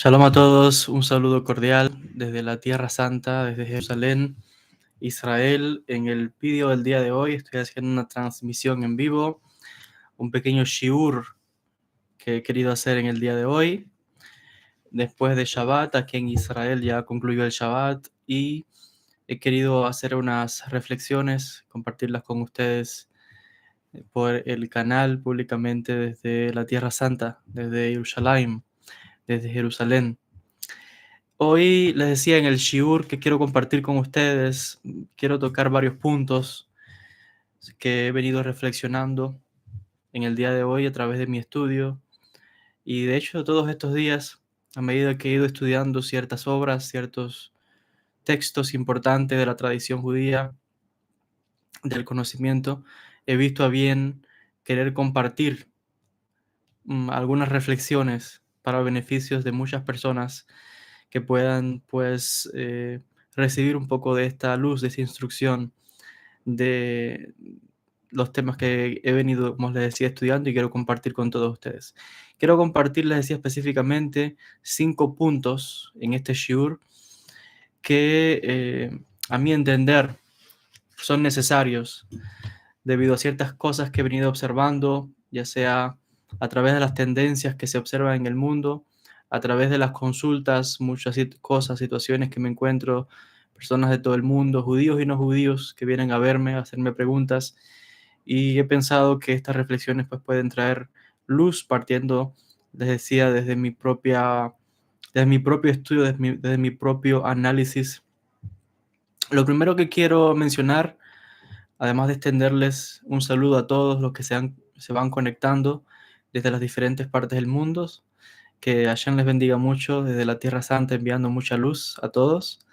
Shalom a todos, un saludo cordial desde la Tierra Santa, desde Jerusalén, Israel. En el vídeo del día de hoy estoy haciendo una transmisión en vivo, un pequeño shiur que he querido hacer en el día de hoy. Después de Shabbat, aquí en Israel ya concluyó el Shabbat y he querido hacer unas reflexiones, compartirlas con ustedes por el canal públicamente desde la Tierra Santa, desde Jerusalén, desde Jerusalén. Hoy les decía en el shiur que quiero compartir con ustedes, quiero tocar varios puntos que he venido reflexionando en el día de hoy a través de mi estudio. Y de hecho, todos estos días, a medida que he ido estudiando ciertas obras, ciertos textos importantes de la tradición judía, del conocimiento, he visto a bien querer compartir algunas reflexiones para beneficios de muchas personas que puedan, pues, recibir un poco de esta luz, de esta instrucción, de los temas que he venido, como les decía, estudiando y quiero compartir con todos ustedes. Quiero compartir, les decía específicamente, 5 puntos en este shiur que, a mi entender, son necesarios debido a ciertas cosas que he venido observando, ya sea a través de las tendencias que se observan en el mundo, a través de las consultas, muchas cosas, situaciones que me encuentro, personas de todo el mundo, judíos y no judíos, que vienen a verme, a hacerme preguntas, y he pensado que estas reflexiones pues, pueden traer luz partiendo, les decía, desde mi propio estudio, desde mi propio análisis. Lo primero que quiero mencionar, además de extenderles un saludo a todos los que se van conectando desde las diferentes partes del mundo, que Hashem les bendiga mucho desde la Tierra Santa, enviando mucha luz a todos.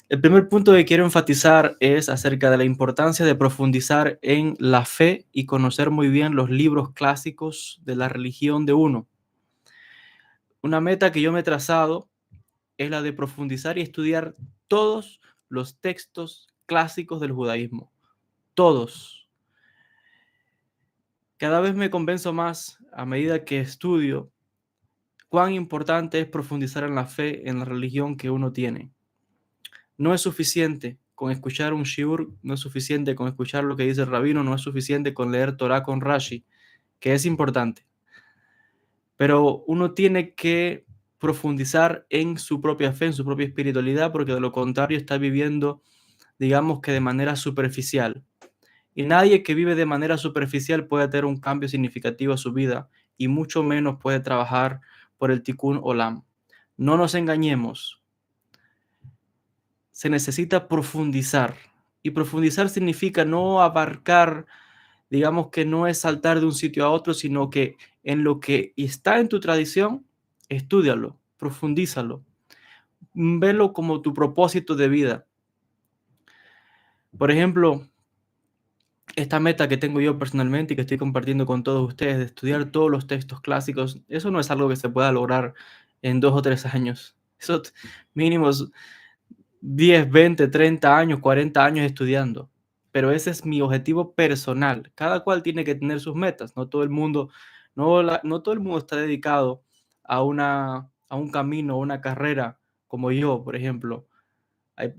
El primer punto que quiero enfatizar es acerca de la importancia de profundizar en la fe y conocer muy bien los libros clásicos de la religión de uno. Una meta que yo me he trazado es la de profundizar y estudiar todos los textos clásicos del judaísmo. Todos. Cada vez me convenzo más a medida que estudio cuán importante es profundizar en la fe, en la religión que uno tiene. No es suficiente con escuchar un shiur, no es suficiente con escuchar lo que dice el rabino, no es suficiente con leer Torah con Rashi, que es importante. Pero uno tiene que profundizar en su propia fe, en su propia espiritualidad, porque de lo contrario está viviendo, digamos que de manera superficial. Y nadie que vive de manera superficial puede tener un cambio significativo a su vida y mucho menos puede trabajar por el Tikkun Olam. No nos engañemos. Se necesita profundizar. Y profundizar significa no abarcar, digamos que no es saltar de un sitio a otro, sino que en lo que está en tu tradición, estúdialo, profundízalo, velo como tu propósito de vida. Por ejemplo, esta meta que tengo yo personalmente y que estoy compartiendo con todos ustedes de estudiar todos los textos clásicos, eso no es algo que se pueda lograr en 2 o 3 años. Eso mínimos 10, 20, 30 años, 40 años estudiando. Pero ese es mi objetivo personal. Cada cual tiene que tener sus metas. No todo el mundo, no todo el mundo está dedicado a un camino, a una carrera como yo, por ejemplo.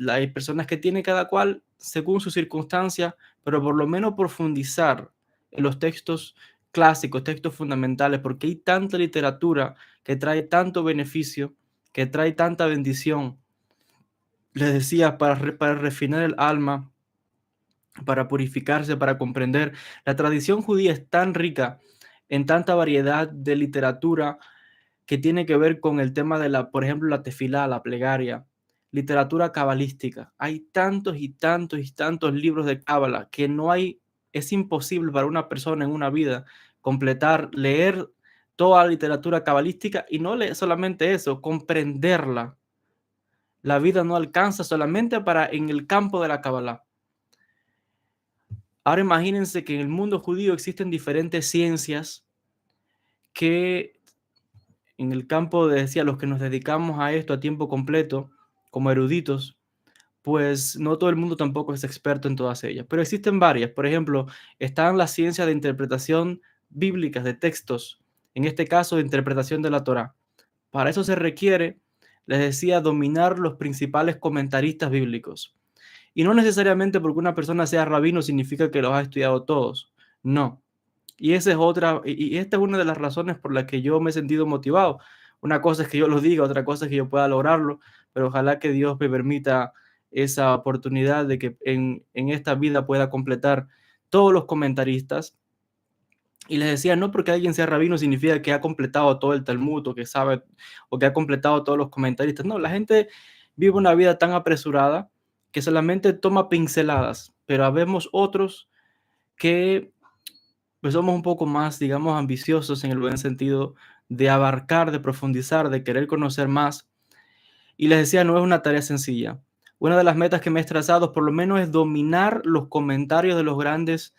Hay personas que tienen cada cual según su circunstancia, pero por lo menos profundizar en los textos clásicos, textos fundamentales, porque hay tanta literatura que trae tanto beneficio, que trae tanta bendición. Les decía, para refinar el alma, para purificarse, para comprender. La tradición judía es tan rica en tanta variedad de literatura que tiene que ver con el tema de por ejemplo, la tefilá, la plegaria, literatura cabalística. Hay tantos y tantos y tantos libros de cábala que es imposible para una persona en una vida leer toda la literatura cabalística y no leer solamente eso, comprenderla. La vida no alcanza solamente para en el campo de la cábala. Ahora imagínense que en el mundo judío existen diferentes ciencias que en el campo decía, los que nos dedicamos a esto a tiempo completo, como eruditos, pues no todo el mundo tampoco es experto en todas ellas, pero existen varias. Por ejemplo, están las ciencias de interpretación bíblicas de textos, en este caso de interpretación de la Torá. Para eso se requiere, les decía, dominar los principales comentaristas bíblicos. Y no necesariamente porque una persona sea rabino significa que los ha estudiado todos. No. Y esa es otra, y esta es una de las razones por las que yo me he sentido motivado. Una cosa es que yo lo diga, otra cosa es que yo pueda lograrlo, pero ojalá que Dios me permita esa oportunidad de que en esta vida pueda completar todos los comentaristas. Y les decía, no porque alguien sea rabino significa que ha completado todo el Talmud o que sabe o que ha completado todos los comentaristas. No, la gente vive una vida tan apresurada que solamente toma pinceladas, pero habemos otros que pues somos un poco más, digamos, ambiciosos en el buen sentido de abarcar, de profundizar, de querer conocer más. Y les decía, no es una tarea sencilla. Una de las metas que me he trazado, por lo menos, es dominar los comentarios de los grandes,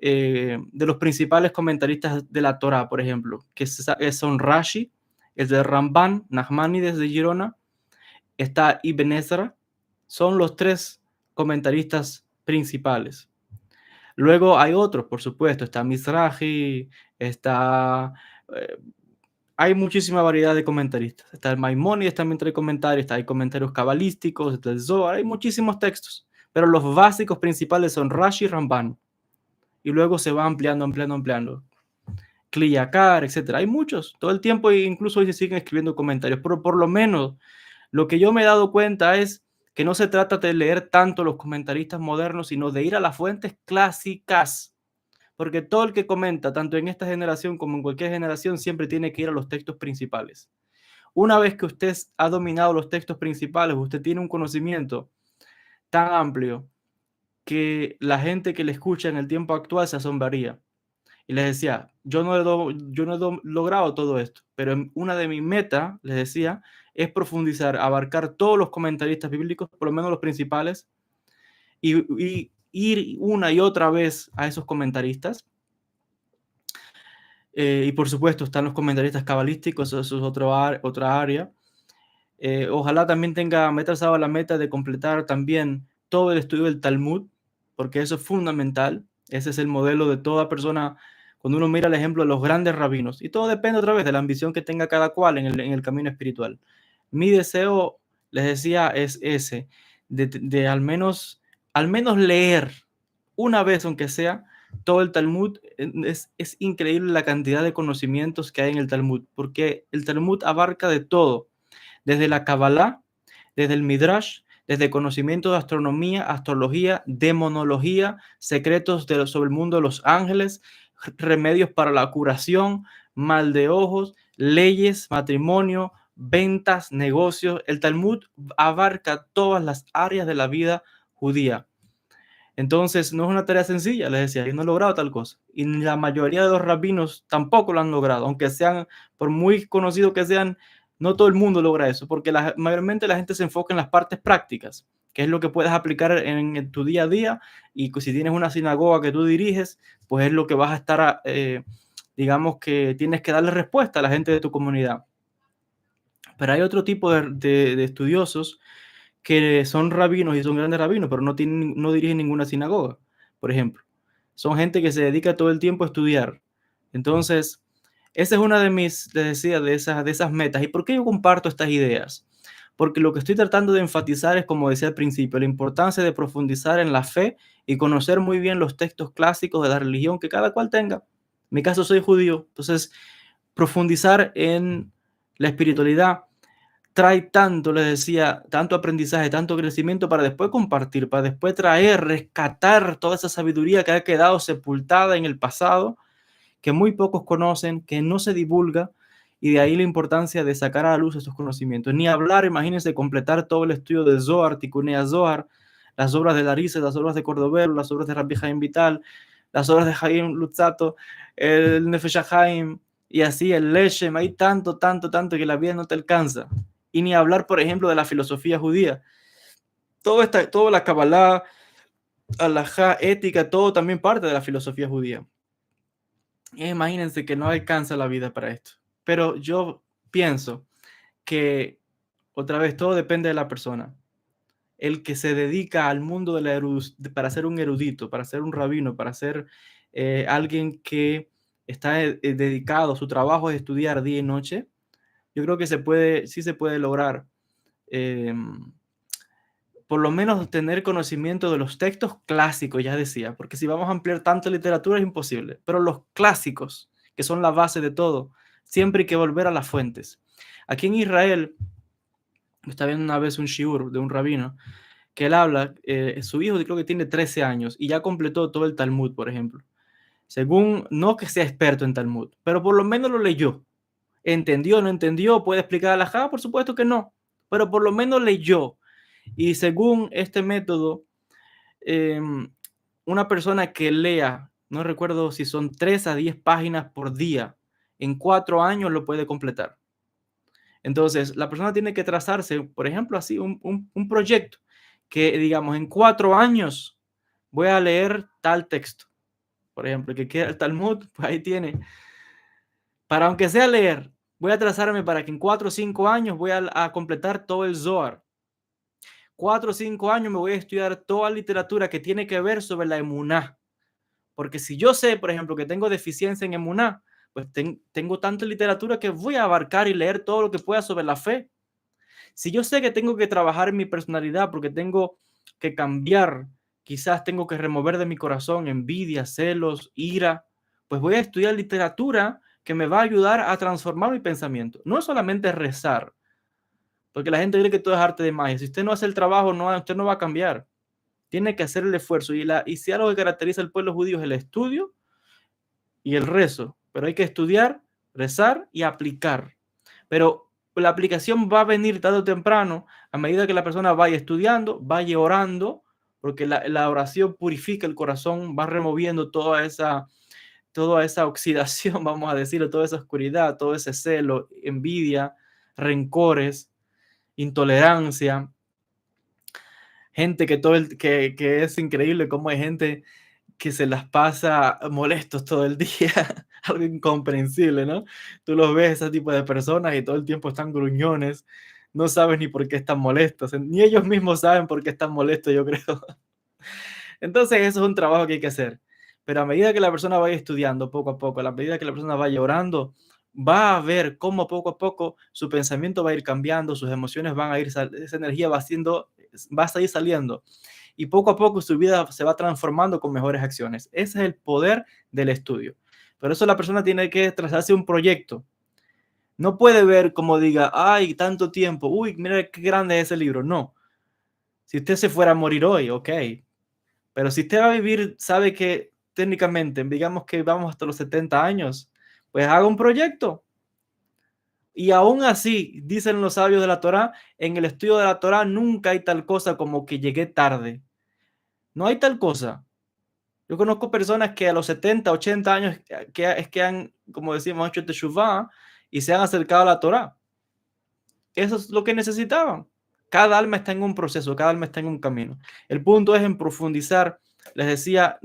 de los principales comentaristas de la Torá, por ejemplo, que son Rashi, el de Ramban, Nachmanides de Girona, está Ibn Ezra, son los tres comentaristas principales. Luego hay otros, por supuesto, está Mizrahi, está... eh, hay muchísima variedad de comentaristas. Está el Maimónides también trae comentarios, hay comentarios cabalísticos, está el Zohar, hay muchísimos textos, pero los básicos principales son Rashi y Ramban, y luego se va ampliando, ampliando, ampliando. Kli Yakar, etcétera. Hay muchos, todo el tiempo, e incluso hoy se siguen escribiendo comentarios, pero por lo menos lo que yo me he dado cuenta es que no se trata de leer tanto los comentaristas modernos, sino de ir a las fuentes clásicas, porque todo el que comenta, tanto en esta generación como en cualquier generación, siempre tiene que ir a los textos principales. Una vez que usted ha dominado los textos principales, usted tiene un conocimiento tan amplio que la gente que le escucha en el tiempo actual se asombraría. Y les decía, yo no he logrado todo esto, pero una de mis metas, les decía, es profundizar, abarcar todos los comentaristas bíblicos, por lo menos los principales, y ir una y otra vez a esos comentaristas. Y por supuesto están los comentaristas cabalísticos, eso es otra área. Ojalá también me he trazado la meta de completar también todo el estudio del Talmud, porque eso es fundamental. Ese es el modelo de toda persona. Cuando uno mira el ejemplo de los grandes rabinos, y todo depende otra vez de la ambición que tenga cada cual en el camino espiritual. Mi deseo, les decía, es ese, de al menos leer una vez, aunque sea, todo el Talmud. Es increíble la cantidad de conocimientos que hay en el Talmud, porque el Talmud abarca de todo, desde la Kabbalah, desde el Midrash, desde conocimiento de astronomía, astrología, demonología, secretos sobre el mundo de los ángeles, remedios para la curación, mal de ojos, leyes, matrimonio, ventas, negocios. El Talmud abarca todas las áreas de la vida judía. Entonces, no es una tarea sencilla, les decía, yo no he logrado tal cosa. Y la mayoría de los rabinos tampoco lo han logrado, aunque sean, por muy conocidos que sean, no todo el mundo logra eso, porque mayormente la gente se enfoca en las partes prácticas, que es lo que puedes aplicar en tu día a día, y si tienes una sinagoga que tú diriges, pues es lo que vas a estar, digamos que tienes que darle respuesta a la gente de tu comunidad. Pero hay otro tipo de estudiosos que son rabinos y son grandes rabinos, pero no dirigen ninguna sinagoga, por ejemplo. Son gente que se dedica todo el tiempo a estudiar. Entonces, esa es una de mis, les decía, de esas metas. ¿Y por qué yo comparto estas ideas? Porque lo que estoy tratando de enfatizar es, como decía al principio, la importancia de profundizar en la fe y conocer muy bien los textos clásicos de la religión que cada cual tenga. En mi caso soy judío, entonces profundizar en la espiritualidad trae tanto, les decía, tanto aprendizaje, tanto crecimiento para después compartir, para después traer, rescatar toda esa sabiduría que ha quedado sepultada en el pasado, que muy pocos conocen, que no se divulga, y de ahí la importancia de sacar a la luz esos conocimientos. Ni hablar, imagínense, completar todo el estudio de Zohar, Tikunei Zohar, las obras de Larise, las obras de Cordovero, las obras de Rabbi Haim Vital, las obras de Haim Lutzato, el Nefesh HaChaim, y así el Leshem. Hay tanto, tanto, tanto que la vida no te alcanza. Y ni hablar, por ejemplo, de la filosofía judía. Toda la Kabbalah, Halajá, ética, todo también parte de la filosofía judía. Imagínense que no alcanza la vida para esto. Pero yo pienso que, otra vez, todo depende de la persona. El que se dedica al mundo para ser un erudito, para ser un rabino, para ser alguien que está dedicado, su trabajo es estudiar día y noche, yo creo que sí se puede lograr. eh, por lo menos tener conocimiento de los textos clásicos, ya decía, porque si vamos a ampliar tanta literatura es imposible, pero los clásicos, que son la base de todo, siempre hay que volver a las fuentes. Aquí en Israel, estaba viendo una vez un shiur de un rabino, que él habla, su hijo creo que tiene 13 años y ya completó todo el Talmud, por ejemplo. Según, no que sea experto en Talmud, pero por lo menos lo leyó. ¿Entendió, no entendió? ¿Puede explicar la Por supuesto que no, pero por lo menos leyó. Y según este método, eh, una persona que lea, no recuerdo si son 3 a 10 páginas por día, en 4 años lo puede completar. Entonces, la persona tiene que trazarse, por ejemplo, así un proyecto que, digamos, en 4 años voy a leer tal texto. Por ejemplo, que queda el Talmud, pues ahí tiene. Para aunque sea leer, voy a trazarme para que en 4 o 5 años voy a completar todo el Zohar. 4 o 5 años me voy a estudiar toda literatura que tiene que ver sobre la emuná. Porque si yo sé, por ejemplo, que tengo deficiencia en emuná, pues tengo tanta literatura que voy a abarcar y leer todo lo que pueda sobre la fe. Si yo sé que tengo que trabajar en mi personalidad porque tengo que cambiar, quizás tengo que remover de mi corazón envidia, celos, ira, pues voy a estudiar literatura que me va a ayudar a transformar mi pensamiento. No es solamente rezar, porque la gente cree que todo es arte de magia. Si usted no hace el trabajo, no, usted no va a cambiar. Tiene que hacer el esfuerzo. Y si algo que caracteriza al pueblo judío es el estudio y el rezo. Pero hay que estudiar, rezar y aplicar. Pero la aplicación va a venir tarde o temprano a medida que la persona vaya estudiando, vaya orando, porque la oración purifica el corazón, va removiendo toda esa oxidación, vamos a decirlo, toda esa oscuridad, todo ese celo, envidia, rencores, intolerancia. Gente que es increíble cómo hay gente que se las pasa molestos todo el día, algo incomprensible, ¿no? Tú los ves, ese tipo de personas, y todo el tiempo están gruñones, no sabes ni por qué están molestos, ni ellos mismos saben por qué están molestos, yo creo. Entonces, eso es un trabajo que hay que hacer. Pero a medida que la persona vaya estudiando poco a poco, a medida que la persona vaya orando, va a ver cómo poco a poco su pensamiento va a ir cambiando, sus emociones van a ir, esa energía va a seguir saliendo y poco a poco su vida se va transformando con mejores acciones. Ese es el poder del estudio. Por eso la persona tiene que trazarse un proyecto. No puede ver como diga, ay, tanto tiempo, uy, mira qué grande es ese libro. No. Si usted se fuera a morir hoy, ok. Pero si usted va a vivir, sabe que técnicamente, digamos que vamos hasta los 70 años, pues haga un proyecto. Y aún así, dicen los sabios de la Torá, en el estudio de la Torá nunca hay tal cosa como que llegué tarde. No hay tal cosa. Yo conozco personas que a los 70, 80 años que han, como decimos, hecho teshuvá y se han acercado a la Torá. Eso es lo que necesitaban. Cada alma está en un proceso, cada alma está en un camino. El punto es en profundizar. Les decía,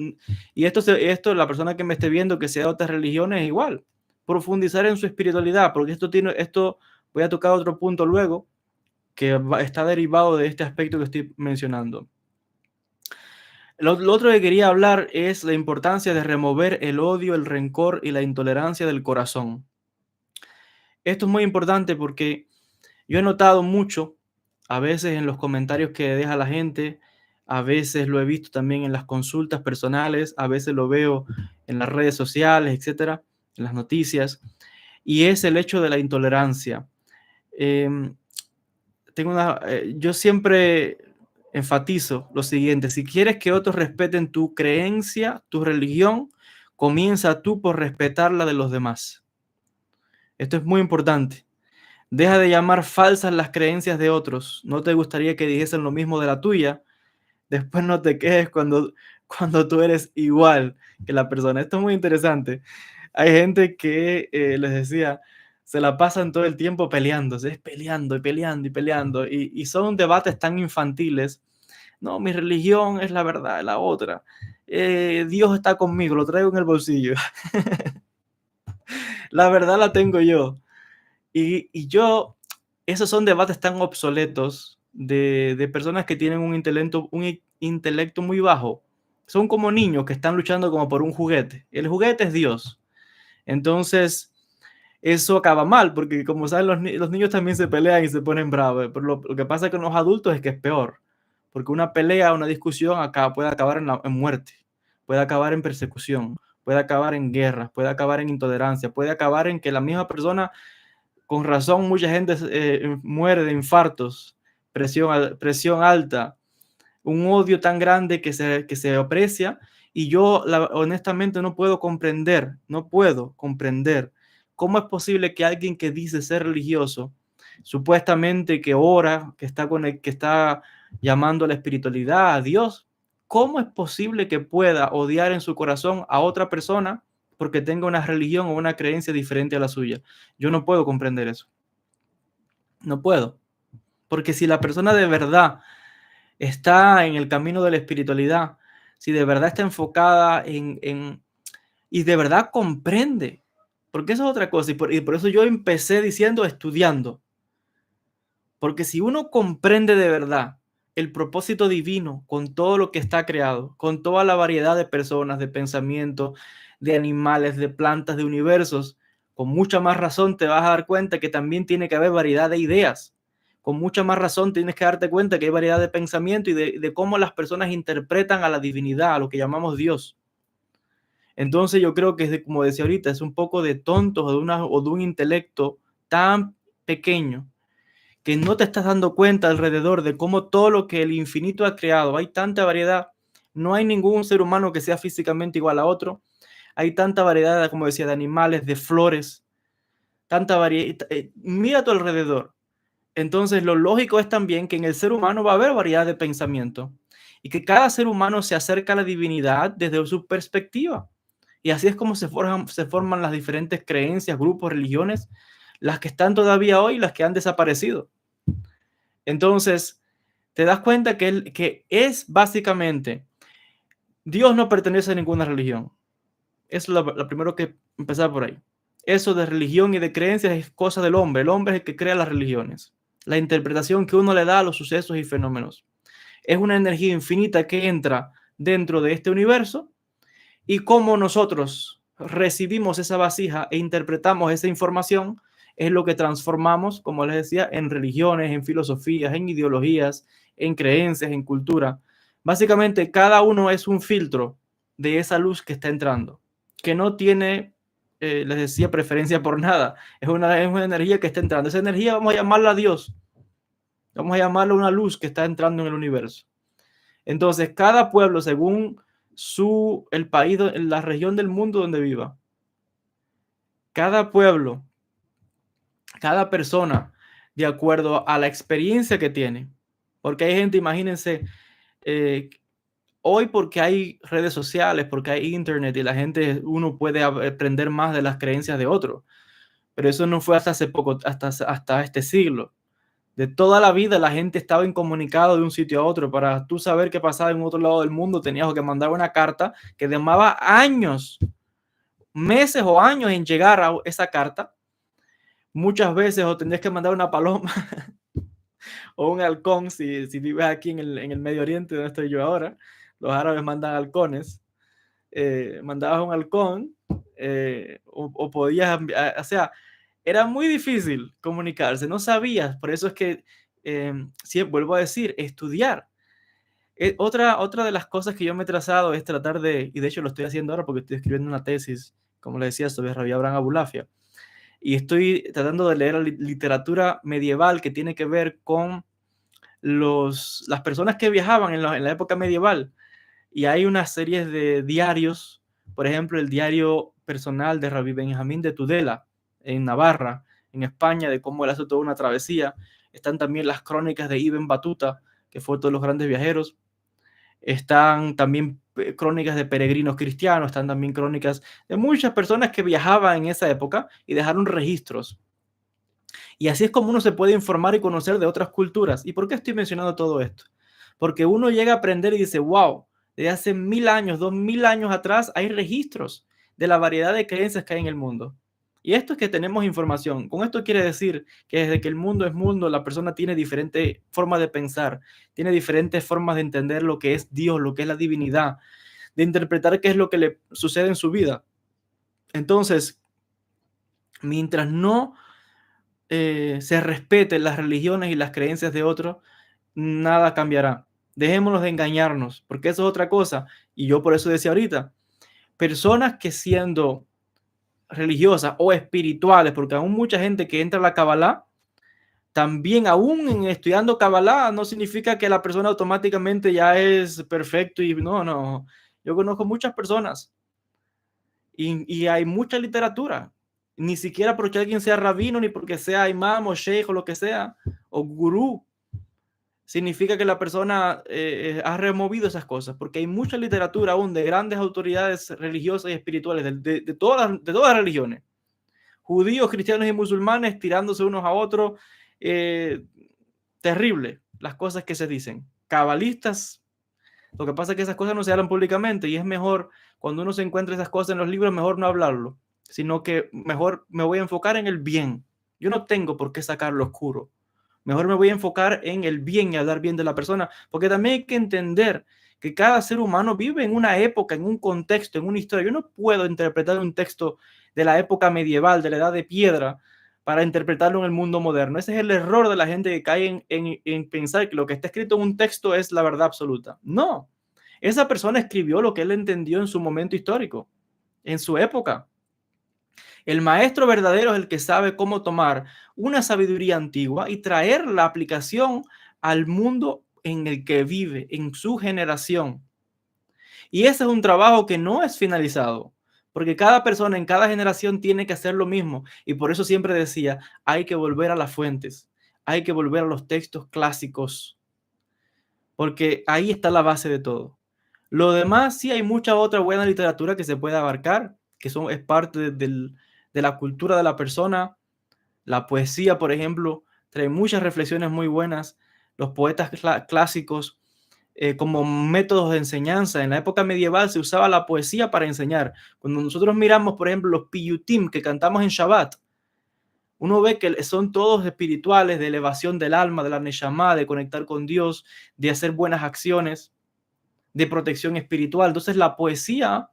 y esto la persona que me esté viendo que sea de otras religiones igual, profundizar en su espiritualidad, porque esto voy a tocar otro punto luego que está derivado de este aspecto que estoy mencionando. Lo otro que quería hablar es la importancia de remover el odio, el rencor y la intolerancia del corazón. Esto es muy importante porque yo he notado mucho, a veces en los comentarios que deja la gente, a veces lo he visto también en las consultas personales, a veces lo veo en las redes sociales, etcétera, en las noticias, y es el hecho de la intolerancia. Eh, yo siempre enfatizo lo siguiente: si quieres que otros respeten tu creencia, tu religión, comienza tú por respetar la de los demás. Esto es muy importante. Deja de llamar falsas las creencias de otros. No te gustaría que dijesen lo mismo de la tuya. Después no te quejes cuando tú eres igual que la persona. Esto es muy interesante. Hay gente que, les decía, se la pasan todo el tiempo peleándose, es peleando y peleando y peleando. Y son debates tan infantiles. No, mi religión es la verdad, es la otra. Dios está conmigo, lo traigo en el bolsillo. La verdad la tengo yo. Esos son debates tan obsoletos de personas que tienen un intelecto muy bajo. Son como niños que están luchando como por un juguete. El juguete es Dios. Entonces, eso acaba mal, porque como saben, los niños también se pelean y se ponen bravos, pero lo que pasa con los adultos es que es peor, porque una pelea, una discusión puede acabar en muerte, puede acabar en persecución, puede acabar en guerras, puede acabar en intolerancia, puede acabar en que la misma persona, con razón, mucha gente muere de infartos, presión alta, un odio tan grande que se aprecia, y yo honestamente no puedo comprender cómo es posible que alguien que dice ser religioso, supuestamente que ora, que está llamando a la espiritualidad, a Dios, cómo es posible que pueda odiar en su corazón a otra persona porque tenga una religión o una creencia diferente a la suya. Yo no puedo comprender eso. No puedo. Porque si la persona de verdad está en el camino de la espiritualidad, si de verdad está enfocada y de verdad comprende, porque eso es otra cosa, y por eso yo empecé diciendo estudiando, porque si uno comprende de verdad el propósito divino con todo lo que está creado, con toda la variedad de personas, de pensamientos, de animales, de plantas, de universos, con mucha más razón te vas a dar cuenta que también tiene que haber variedad de ideas. Con mucha más razón tienes que darte cuenta que hay variedad de pensamiento y de cómo las personas interpretan a la divinidad, a lo que llamamos Dios. Entonces yo creo que, como decía ahorita, es un poco de tontos o de un intelecto tan pequeño que no te estás dando cuenta alrededor de cómo todo lo que el infinito ha creado, hay tanta variedad, no hay ningún ser humano que sea físicamente igual a otro, hay tanta variedad, como decía, de animales, de flores, tanta variedad, mira a tu alrededor. Entonces lo lógico es también que en el ser humano va a haber variedad de pensamiento y que cada ser humano se acerca a la divinidad desde su perspectiva. Y así es como se forman las diferentes creencias, grupos, religiones, las que están todavía hoy y las que han desaparecido. Entonces, te das cuenta que es básicamente, Dios no pertenece a ninguna religión. Es lo primero que empezar por ahí. Eso de religión y de creencias es cosa del hombre. El hombre es el que crea las religiones. La interpretación que uno le da a los sucesos y fenómenos. Es una energía infinita que entra dentro de este universo, y cómo nosotros recibimos esa vasija e interpretamos esa información es lo que transformamos, como les decía, en religiones, en filosofías, en ideologías, en creencias, en cultura. Básicamente, cada uno es un filtro de esa luz que está entrando, que no tiene, les decía, preferencia por nada. Es una energía que está entrando. Esa energía vamos a llamarla Dios. Vamos a llamarla una luz que está entrando en el universo. Entonces, cada pueblo, según el país, la región del mundo donde viva, cada pueblo, cada persona, de acuerdo a la experiencia que tiene, porque hay gente, imagínense, eh, hoy porque hay redes sociales, porque hay internet y la gente, uno puede aprender más de las creencias de otro, pero eso no fue hasta hace poco, hasta este siglo. De toda la vida la gente estaba incomunicado de un sitio a otro. Para tú saber qué pasaba en otro lado del mundo tenías que mandar una carta que demoraba años, meses o años en llegar a esa carta. Muchas veces o tendrías que mandar una paloma o un halcón si vives aquí en el Medio Oriente donde estoy yo ahora. Los árabes mandan halcones. Mandabas un halcón o podías, o sea, era muy difícil comunicarse, no sabías, por eso es que, sí, vuelvo a decir, estudiar. Otra de las cosas que yo me he trazado es tratar de, y de hecho lo estoy haciendo ahora porque estoy escribiendo una tesis, como le decía, sobre Rabbi Abraham Abulafia, y estoy tratando de leer literatura medieval que tiene que ver con las personas que viajaban en la época medieval, y hay una serie de diarios, por ejemplo, el diario personal de Rabbi Benjamín de Tudela, en Navarra, en España, de cómo él hace toda una travesía. Están también las crónicas de Ibn Batuta, que fue todos los grandes viajeros. Están también crónicas de peregrinos cristianos, están también crónicas de muchas personas que viajaban en esa época y dejaron registros. Y así es como uno se puede informar y conocer de otras culturas. ¿Y por qué estoy mencionando todo esto? Porque uno llega a aprender y dice, wow, desde hace 1000 años, 2000 años atrás, hay registros de la variedad de creencias que hay en el mundo. Y esto es que tenemos información. Con esto quiere decir que desde que el mundo es mundo, la persona tiene diferentes formas de pensar, tiene diferentes formas de entender lo que es Dios, lo que es la divinidad, de interpretar qué es lo que le sucede en su vida. Entonces, Mientras no se respeten las religiones y las creencias de otros, nada cambiará. Dejémonos de engañarnos, porque eso es otra cosa. Y yo por eso decía ahorita, personas que siendo religiosas o espirituales, porque aún mucha gente que entra a la Kabbalah, también aún en estudiando Kabbalah, no significa que la persona automáticamente ya es perfecto y no, no. Yo conozco muchas personas y hay mucha literatura. Ni siquiera porque alguien sea rabino, ni porque sea imam o sheikh o lo que sea, o gurú, significa que la persona ha removido esas cosas, porque hay mucha literatura aún de grandes autoridades religiosas y espirituales de todas las religiones, judíos, cristianos y musulmanes tirándose unos a otros. Terrible las cosas que se dicen. Cabalistas, lo que pasa es que esas cosas no se hablan públicamente y es mejor, cuando uno se encuentra esas cosas en los libros, mejor no hablarlo, sino que mejor me voy a enfocar en el bien. Yo no tengo por qué sacar lo oscuro. Mejor me voy a enfocar en el bien y hablar bien de la persona, porque también hay que entender que cada ser humano vive en una época, en un contexto, en una historia. Yo no puedo interpretar un texto de la época medieval, de la edad de piedra, para interpretarlo en el mundo moderno. Ese es el error de la gente que cae en pensar que lo que está escrito en un texto es la verdad absoluta. No, esa persona escribió lo que él entendió en su momento histórico, en su época. El maestro verdadero es el que sabe cómo tomar una sabiduría antigua y traer la aplicación al mundo en el que vive, en su generación. Y ese es un trabajo que no es finalizado, porque cada persona en cada generación tiene que hacer lo mismo. Y por eso siempre decía, hay que volver a las fuentes, hay que volver a los textos clásicos, porque ahí está la base de todo. Lo demás, sí hay mucha otra buena literatura que se puede abarcar, que es parte de la cultura de la persona. La poesía, por ejemplo, trae muchas reflexiones muy buenas. Los poetas clásicos, como métodos de enseñanza. En la época medieval se usaba la poesía para enseñar. Cuando nosotros miramos, por ejemplo, los piyutim que cantamos en Shabbat, uno ve que son todos espirituales, de elevación del alma, de la neshama, de conectar con Dios, de hacer buenas acciones, de protección espiritual. Entonces la poesía,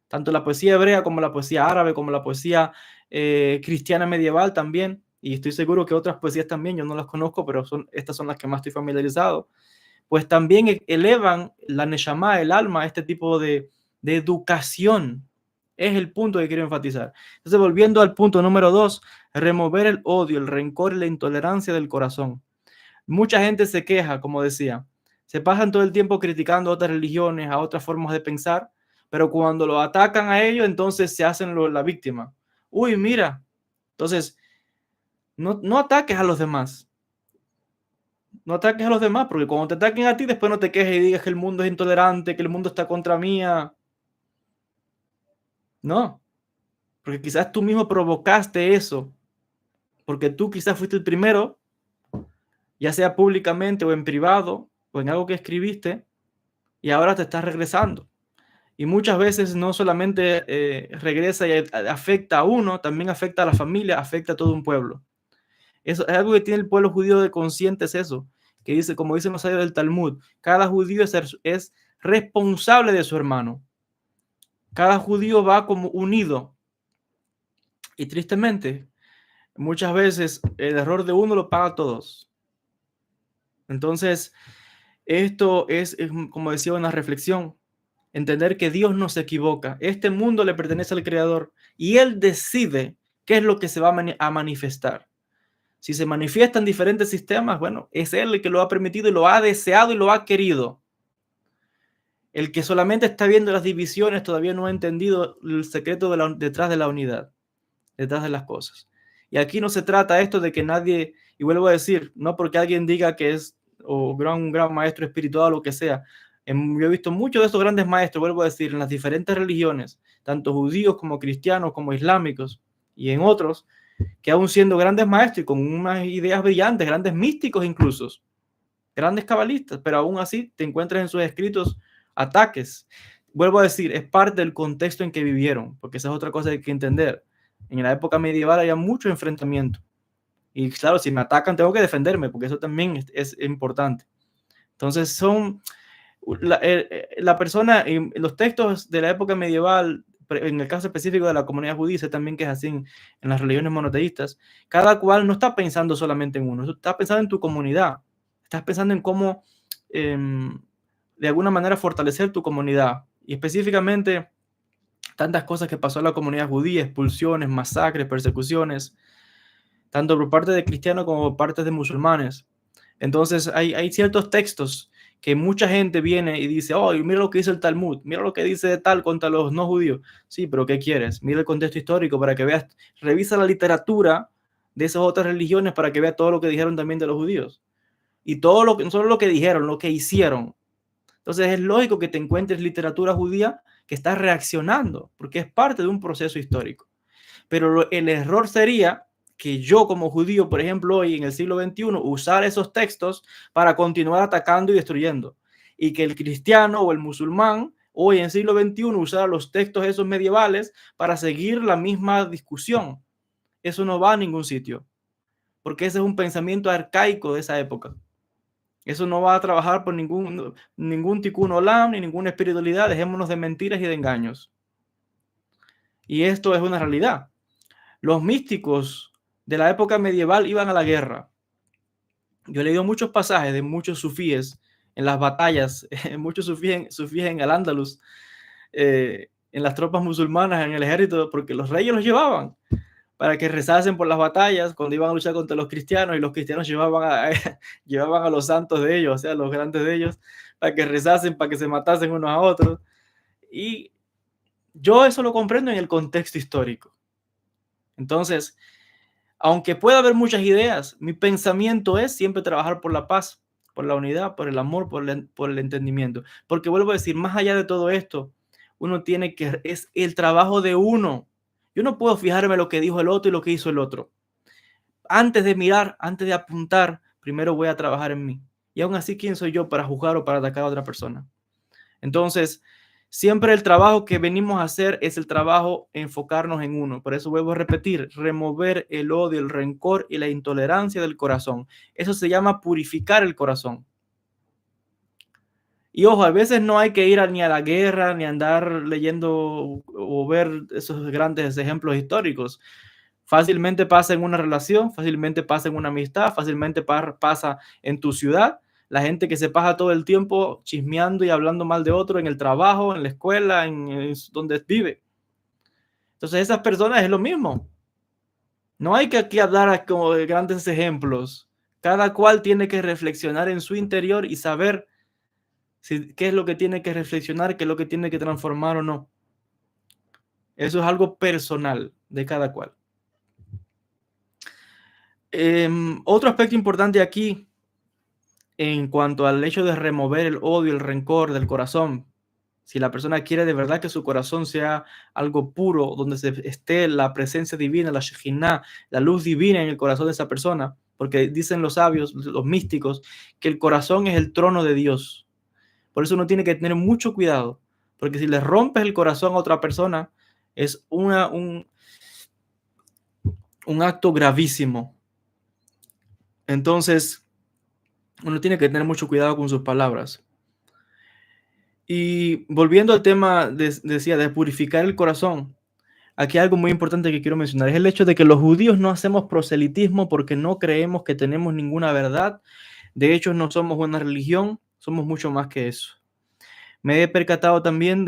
tanto la poesía hebrea como la poesía árabe, como la poesía cristiana medieval también, y estoy seguro que otras poesías también, yo no las conozco, pero estas son las que más estoy familiarizado, pues también elevan la neshama, el alma, a este tipo de educación. Es el punto que quiero enfatizar. Entonces, volviendo al punto número 2, remover el odio, el rencor y la intolerancia del corazón. Mucha gente se queja, como decía, se pasan todo el tiempo criticando a otras religiones, a otras formas de pensar, pero cuando lo atacan a ellos, entonces se hacen la víctima. Uy, mira, entonces, no ataques a los demás. No ataques a los demás, porque cuando te ataquen a ti, después no te quejes y digas que el mundo es intolerante, que el mundo está contra mía. No, porque quizás tú mismo provocaste eso, porque tú quizás fuiste el primero, ya sea públicamente o en privado, o en algo que escribiste, y ahora te estás regresando. Y muchas veces no solamente regresa y afecta a uno, también afecta a la familia, afecta a todo un pueblo. Eso es algo que tiene el pueblo judío de consciente, es eso, que dice, como dice Masaya del Talmud, cada judío es responsable de su hermano. Cada judío va como unido. Y tristemente, muchas veces el error de uno lo paga todos. Entonces, esto es como decía, una reflexión. Entender que Dios no se equivoca. Este mundo le pertenece al Creador y Él decide qué es lo que se va a manifestar. Si se manifiestan diferentes sistemas, bueno, es Él el que lo ha permitido y lo ha deseado y lo ha querido. El que solamente está viendo las divisiones todavía no ha entendido el secreto detrás de la unidad, detrás de las cosas. Y aquí no se trata esto de que nadie, y vuelvo a decir, no porque alguien diga que es un gran maestro espiritual o lo que sea. Yo he visto muchos de estos grandes maestros, vuelvo a decir, en las diferentes religiones, tanto judíos como cristianos, como islámicos y en otros, que aún siendo grandes maestros y con unas ideas brillantes, grandes místicos incluso, grandes cabalistas, pero aún así te encuentras en sus escritos ataques. Vuelvo a decir, es parte del contexto en que vivieron, porque esa es otra cosa que hay que entender. En la época medieval había mucho enfrentamiento. Y claro, si me atacan tengo que defenderme, porque eso también es importante. Entonces la persona, en los textos de la época medieval en el caso específico de la comunidad judía, sé también que es así en las religiones monoteístas, cada cual no está pensando solamente en uno, está pensando en tu comunidad, estás pensando en cómo de alguna manera fortalecer tu comunidad. Y específicamente tantas cosas que pasó en la comunidad judía, expulsiones, masacres, persecuciones, tanto por parte de cristianos como por parte de musulmanes. Entonces hay ciertos textos que mucha gente viene y dice, oh, mira lo que dice el Talmud, mira lo que dice de tal contra los no judíos. Sí, pero ¿qué quieres? Mira el contexto histórico para que veas, revisa la literatura de esas otras religiones para que veas todo lo que dijeron también de los judíos. Y todo lo que, no solo lo que dijeron, lo que hicieron. Entonces es lógico que te encuentres literatura judía que está reaccionando, porque es parte de un proceso histórico. Pero el error sería que yo como judío, por ejemplo, hoy en el siglo XXI, usar esos textos para continuar atacando y destruyendo. Y que el cristiano o el musulmán hoy en el siglo XXI usara los textos esos medievales para seguir la misma discusión. Eso no va a ningún sitio, porque ese es un pensamiento arcaico de esa época. Eso no va a trabajar por ningún tikkun olam ni ninguna espiritualidad. Dejémonos de mentiras y de engaños. Y esto es una realidad. Los místicos de la época medieval iban a la guerra. Yo he leído muchos pasajes de muchos sufíes en las batallas, muchos sufíes en el Andalus, en las tropas musulmanas, en el ejército, porque los reyes los llevaban para que rezasen por las batallas cuando iban a luchar contra los cristianos, y los cristianos llevaban a los santos de ellos, o sea, los grandes de ellos, para que rezasen, para que se matasen unos a otros. Y yo eso lo comprendo en el contexto histórico. Entonces, aunque pueda haber muchas ideas, mi pensamiento es siempre trabajar por la paz, por la unidad, por el amor, por el entendimiento. Porque vuelvo a decir, más allá de todo esto, es el trabajo de uno. Yo no puedo fijarme en lo que dijo el otro y lo que hizo el otro. Antes de mirar, antes de apuntar, primero voy a trabajar en mí. Y aún así, ¿quién soy yo para juzgar o para atacar a otra persona? Entonces, siempre el trabajo que venimos a hacer es el trabajo enfocarnos en uno. Por eso vuelvo a repetir, remover el odio, el rencor y la intolerancia del corazón. Eso se llama purificar el corazón. Y ojo, a veces no hay que ir ni a la guerra, ni andar leyendo o ver esos grandes ejemplos históricos. Fácilmente pasa en una relación, fácilmente pasa en una amistad, fácilmente pasa en tu ciudad. La gente que se pasa todo el tiempo chismeando y hablando mal de otro en el trabajo, en la escuela, en donde vive. Entonces esas personas es lo mismo. No hay que aquí hablar como de grandes ejemplos. Cada cual tiene que reflexionar en su interior y saber qué es lo que tiene que reflexionar, qué es lo que tiene que transformar o no. Eso es algo personal de cada cual. Otro aspecto importante aquí en cuanto al hecho de remover el odio, el rencor del corazón. Si la persona quiere de verdad que su corazón sea algo puro, donde esté la presencia divina, la Shekhinah, la luz divina en el corazón de esa persona, porque dicen los sabios, los místicos, que el corazón es el trono de Dios. Por eso uno tiene que tener mucho cuidado, porque si le rompes el corazón a otra persona, es un acto gravísimo. Entonces, uno tiene que tener mucho cuidado con sus palabras. Y volviendo al tema, decía, de purificar el corazón, aquí hay algo muy importante que quiero mencionar, es el hecho de que los judíos no hacemos proselitismo porque no creemos que tenemos ninguna verdad. De hecho, no somos una religión, somos mucho más que eso. Me he percatado también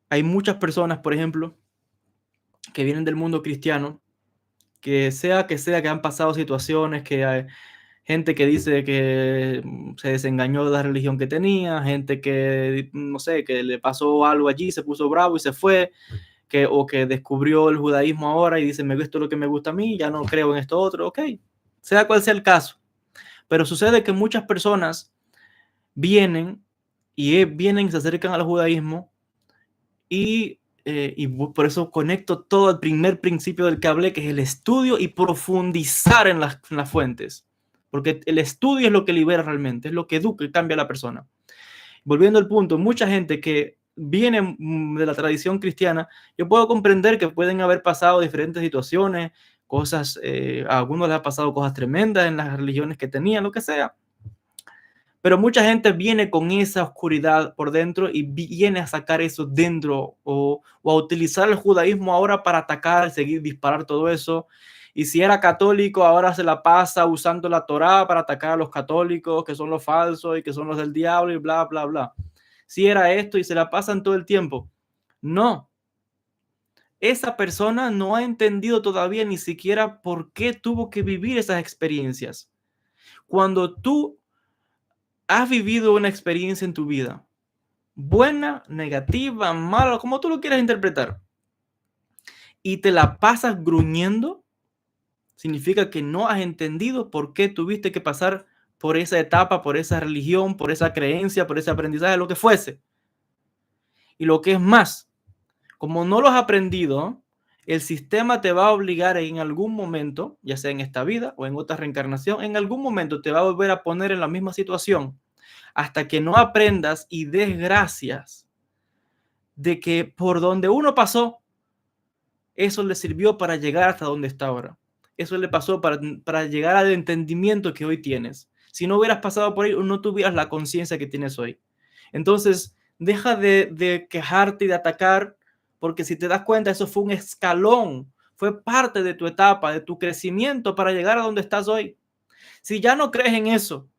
hay muchas personas, por ejemplo, que vienen del mundo cristiano, que han pasado situaciones, que hay gente que dice que se desengañó de la religión que tenía, gente que, no sé, que le pasó algo allí, se puso bravo y se fue, o que descubrió el judaísmo ahora y dice, me gusta lo que me gusta a mí, ya no creo en esto otro, ok, sea cual sea el caso. Pero sucede que muchas personas vienen y se acercan al judaísmo y por eso conecto todo el primer principio del que hablé, que es el estudio y profundizar en las fuentes. Porque el estudio es lo que libera realmente, es lo que educa y cambia a la persona. Volviendo al punto, mucha gente que viene de la tradición cristiana, yo puedo comprender que pueden haber pasado diferentes situaciones, cosas, a algunos les ha pasado cosas tremendas en las religiones que tenían, lo que sea. Pero mucha gente viene con esa oscuridad por dentro y viene a sacar eso dentro o a utilizar el judaísmo ahora para atacar, seguir, disparar todo eso. Y si era católico, ahora se la pasa usando la Torá para atacar a los católicos, que son los falsos y que son los del diablo y bla, bla, bla. Si era esto y se la pasan todo el tiempo. No. Esa persona no ha entendido todavía ni siquiera por qué tuvo que vivir esas experiencias. Cuando tú has vivido una experiencia en tu vida, buena, negativa, mala, como tú lo quieras interpretar, y te la pasas gruñendo, significa que no has entendido por qué tuviste que pasar por esa etapa, por esa religión, por esa creencia, por ese aprendizaje, lo que fuese. Y lo que es más, como no lo has aprendido, el sistema te va a obligar en algún momento, ya sea en esta vida o en otra reencarnación, en algún momento te va a volver a poner en la misma situación hasta que no aprendas y des gracias de que por donde uno pasó, eso le sirvió para llegar hasta donde está ahora. Eso le pasó para llegar al entendimiento que hoy tienes. Si no hubieras pasado por ahí, no tuvieras la conciencia que tienes hoy. Entonces, deja de quejarte y de atacar, porque si te das cuenta, eso fue un escalón, fue parte de tu etapa, de tu crecimiento para llegar a donde estás hoy. Si ya no crees en eso,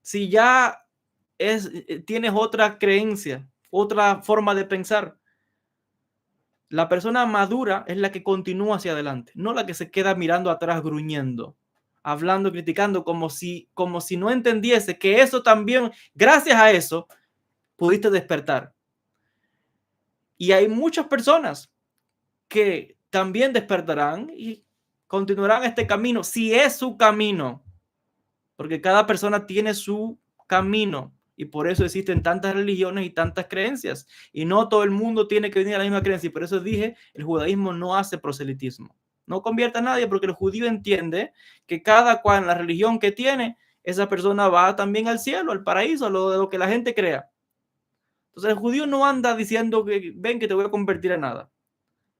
si ya tienes otra creencia, otra forma de pensar, la persona madura es la que continúa hacia adelante, no la que se queda mirando atrás gruñendo, hablando, criticando, como si no entendiese que eso también, gracias a eso, pudiste despertar. Y hay muchas personas que también despertarán y continuarán este camino, si es su camino, porque cada persona tiene su camino. Y por eso existen tantas religiones y tantas creencias. Y no todo el mundo tiene que venir a la misma creencia. Y por eso dije, el judaísmo no hace proselitismo. No convierte a nadie porque el judío entiende que cada cual en la religión que tiene, esa persona va también al cielo, al paraíso, a lo que la gente crea. Entonces el judío no anda diciendo que ven que te voy a convertir en nada.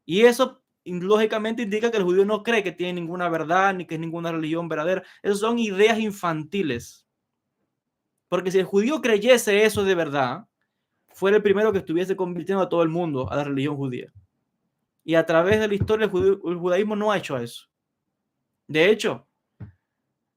Y eso lógicamente indica que el judío no cree que tiene ninguna verdad ni que es ninguna religión verdadera. Esas son ideas infantiles. Porque si el judío creyese eso de verdad, fuera el primero que estuviese convirtiendo a todo el mundo a la religión judía. Y a través de la historia el judaísmo no ha hecho eso. De hecho,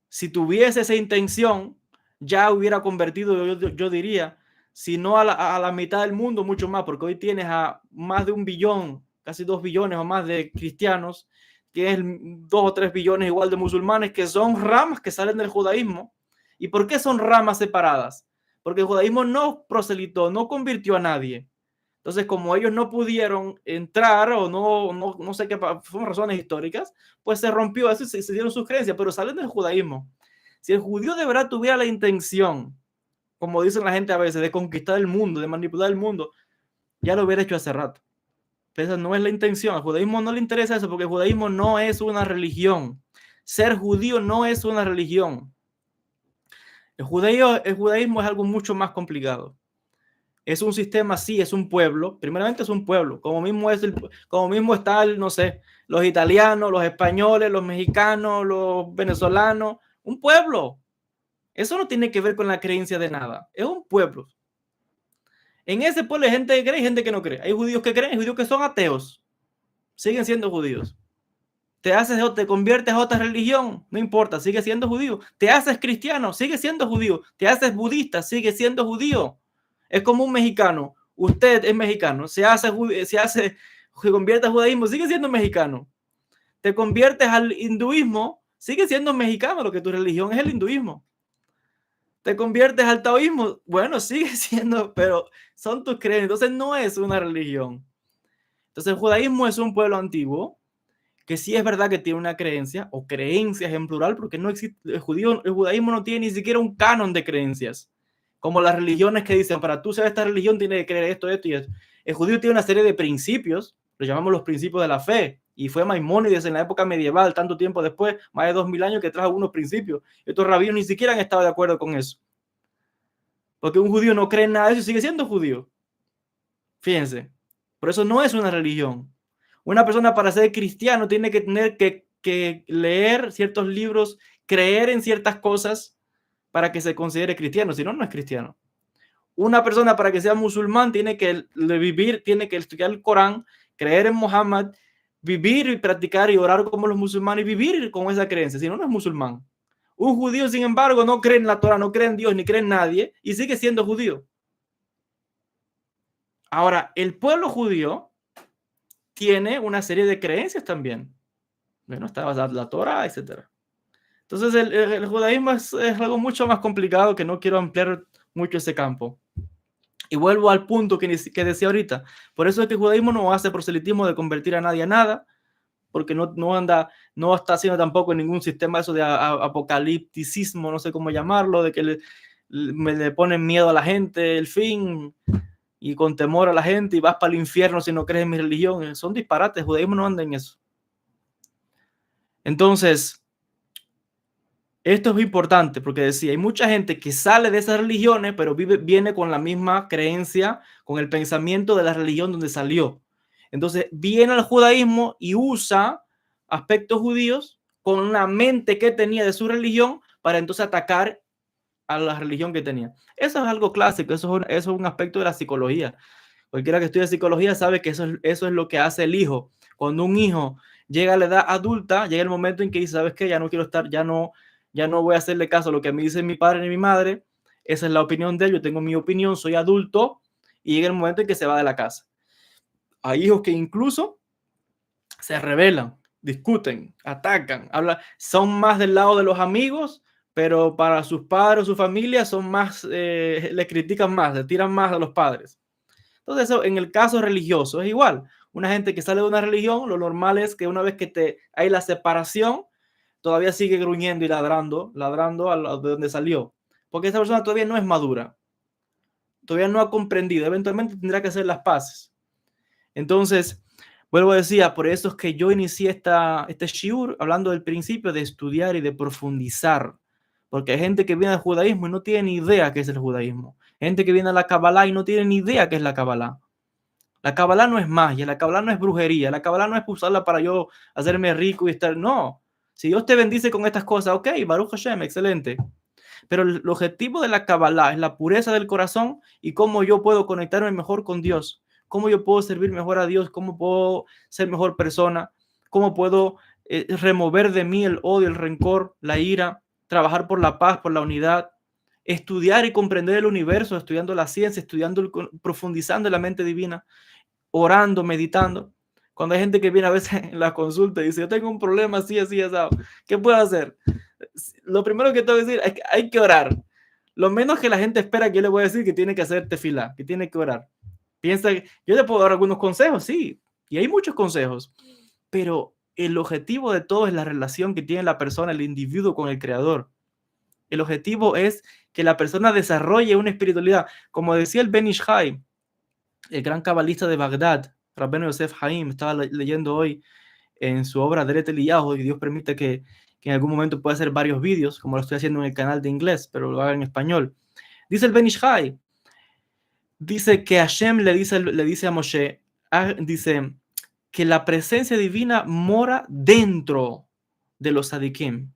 si tuviese esa intención, ya hubiera convertido, yo diría, si no a la mitad del mundo, mucho más, porque hoy tienes a más de 1 billón, casi 2 billones o más de cristianos, que es 2 o 3 billones igual de musulmanes, que son ramas que salen del judaísmo. ¿Y por qué son ramas separadas? Porque el judaísmo no proselitó, no convirtió a nadie. Entonces, como ellos no pudieron entrar o no sé qué, fueron razones históricas, pues se rompió eso y se dieron sus creencias, pero salen del judaísmo. Si el judío de verdad tuviera la intención, como dicen la gente a veces, de conquistar el mundo, de manipular el mundo, ya lo hubiera hecho hace rato. Pero esa no es la intención. Al judaísmo no le interesa eso porque el judaísmo no es una religión. Ser judío no es una religión. El judaísmo es algo mucho más complicado. Es un sistema, sí, es un pueblo. Primeramente es un pueblo, como mismo está, no sé, los italianos, los españoles, los mexicanos, los venezolanos. Un pueblo. Eso no tiene que ver con la creencia de nada. Es un pueblo. En ese pueblo hay gente que cree y gente que no cree. Hay judíos que creen y judíos que son ateos. Siguen siendo judíos. Te conviertes a otra religión, no importa, sigue siendo judío. Te haces cristiano, sigue siendo judío. Te haces budista, sigue siendo judío. Es como un mexicano. Usted es mexicano, se convierte al judaísmo, sigue siendo mexicano. Te conviertes al hinduismo, sigue siendo mexicano, lo que tu religión es el hinduismo. Te conviertes al taoísmo, bueno, sigue siendo, pero son tus creencias, entonces no es una religión. Entonces el judaísmo es un pueblo antiguo, que sí es verdad que tiene una creencia, o creencias en plural, porque no existe, el judaísmo no tiene ni siquiera un canon de creencias, como las religiones que dicen, para tú ser esta religión tienes que creer esto, esto y esto. El judío tiene una serie de principios, los llamamos los principios de la fe, y fue Maimónides en la época medieval, tanto tiempo después, más de 2000 años, que trajo algunos principios. Estos rabinos ni siquiera han estado de acuerdo con eso. Porque un judío no cree en nada de eso y sigue siendo judío. Fíjense, por eso no es una religión. Una persona para ser cristiano tiene que tener que leer ciertos libros, creer en ciertas cosas, para que se considere cristiano, si no, no es cristiano. Una persona para que sea musulmán tiene que vivir, tiene que estudiar el Corán, creer en Muhammad, vivir y practicar y orar como los musulmanes y vivir con esa creencia, si no, no es musulmán. Un judío, sin embargo, no cree en la Torah, no cree en Dios, ni cree en nadie y sigue siendo judío. Ahora, el pueblo judío tiene una serie de creencias también. Bueno, está basada en la Torah, etc. Entonces, el judaísmo es algo mucho más complicado que no quiero ampliar mucho ese campo. Y vuelvo al punto que decía ahorita. Por eso es que el judaísmo no hace proselitismo de convertir a nadie a nada, porque no está haciendo tampoco ningún sistema eso de apocalipticismo, no sé cómo llamarlo, de que le ponen miedo a la gente, el fin, y con temor a la gente, y vas para el infierno si no crees en mi religión. Son disparates, el judaísmo no anda en eso. Entonces, esto es importante porque decía, hay mucha gente que sale de esas religiones, pero viene con la misma creencia, con el pensamiento de la religión donde salió. Entonces, viene al judaísmo y usa aspectos judíos con la mente que tenía de su religión para entonces atacar a la religión que tenía. Eso es algo clásico, eso es un aspecto de la psicología. Cualquiera que estudie psicología sabe que eso es lo que hace el hijo. Cuando un hijo llega a la edad adulta, llega el momento en que dice, ¿sabes qué? Ya no quiero estar, ya no voy a hacerle caso a lo que me dice mi padre ni mi madre. Esa es la opinión de él, yo tengo mi opinión, soy adulto, y llega el momento en que se va de la casa. Hay hijos que incluso se rebelan, discuten, atacan, son más del lado de los amigos, pero para sus padres o su familia son más, le critican más, le tiran más a los padres. Entonces, eso en el caso religioso es igual. Una gente que sale de una religión, lo normal es que una vez que hay la separación, todavía sigue gruñendo y ladrando de donde salió. Porque esa persona todavía no es madura. Todavía no ha comprendido. Eventualmente tendrá que hacer las paces. Entonces, vuelvo a decir, por eso es que yo inicié este shiur hablando del principio de estudiar y de profundizar. Porque hay gente que viene al judaísmo y no tiene ni idea qué es el judaísmo. Gente que viene a la Kabbalah y no tiene ni idea qué es la Kabbalah. La Kabbalah no es magia, la Kabbalah no es brujería, la Kabbalah no es usarla para yo hacerme rico y estar. No. Si Dios te bendice con estas cosas, ok, Baruch Hashem, excelente. Pero el objetivo de la Kabbalah es la pureza del corazón y cómo yo puedo conectarme mejor con Dios, cómo yo puedo servir mejor a Dios, cómo puedo ser mejor persona, cómo puedo remover de mí el odio, el rencor, la ira, trabajar por la paz, por la unidad, estudiar y comprender el universo, estudiando la ciencia, profundizando en la mente divina, orando, meditando. Cuando hay gente que viene a veces en la consulta y dice, yo tengo un problema así, así, así, ¿qué puedo hacer? Lo primero que tengo que decir es que hay que orar. Lo menos que la gente espera que yo le voy a decir que tiene que hacer tefilá, que tiene que orar. Piensa que yo le puedo dar algunos consejos, sí, y hay muchos consejos, pero el objetivo de todo es la relación que tiene la persona, el individuo con el creador. El objetivo es que la persona desarrolle una espiritualidad. Como decía el Ben Ish Hai, el gran cabalista de Bagdad, Rabbeno Yosef Haim, estaba leyendo hoy en su obra Deret Eliyahu, y Dios permite que en algún momento pueda hacer varios vídeos, como lo estoy haciendo en el canal de inglés, pero lo haga en español. Dice el Ben Ish Hai, dice que Hashem le dice a Moshe, dice que la presencia divina mora dentro de los sadikim.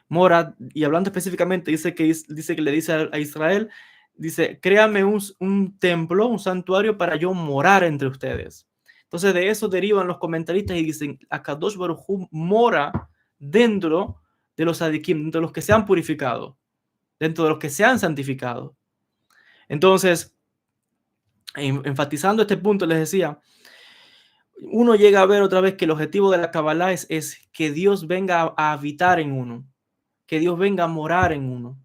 Mora, y hablando específicamente, dice que le dice a Israel, dice, créame un templo, un santuario para yo morar entre ustedes. Entonces de eso derivan los comentaristas y dicen, Akadosh Baruj Hu mora dentro de los sadikim, dentro de los que se han purificado, dentro de los que se han santificado. Entonces, enfatizando este punto, les decía, uno llega a ver otra vez que el objetivo de la Kabbalah es que Dios venga a habitar en uno, que Dios venga a morar en uno.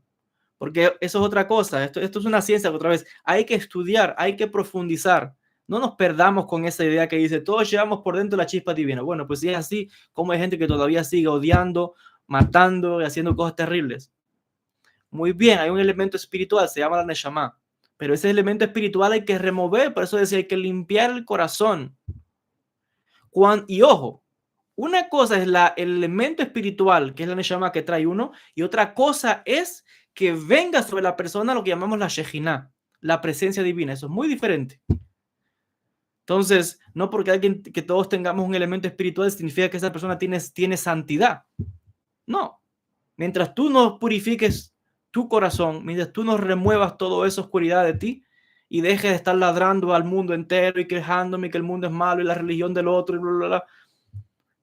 Porque eso es otra cosa, esto es una ciencia que otra vez hay que estudiar, hay que profundizar. No nos perdamos con esa idea que dice, todos llevamos por dentro la chispa divina. Bueno, pues si es así, ¿cómo hay gente que todavía sigue odiando, matando y haciendo cosas terribles? Muy bien, hay un elemento espiritual, se llama la Neshama, pero ese elemento espiritual hay que remover, por eso decía, hay que limpiar el corazón. Y ojo, una cosa es el elemento espiritual, que es la Neshama que trae uno, y otra cosa es que venga sobre la persona lo que llamamos la Shejinah, la presencia divina. Eso es muy diferente. Entonces, no porque que todos tengamos un elemento espiritual significa que esa persona tiene santidad. No. Mientras tú no purifiques tu corazón, mientras tú no remuevas toda esa oscuridad de ti y dejes de estar ladrando al mundo entero y quejándome que el mundo es malo y la religión del otro y bla, bla, bla.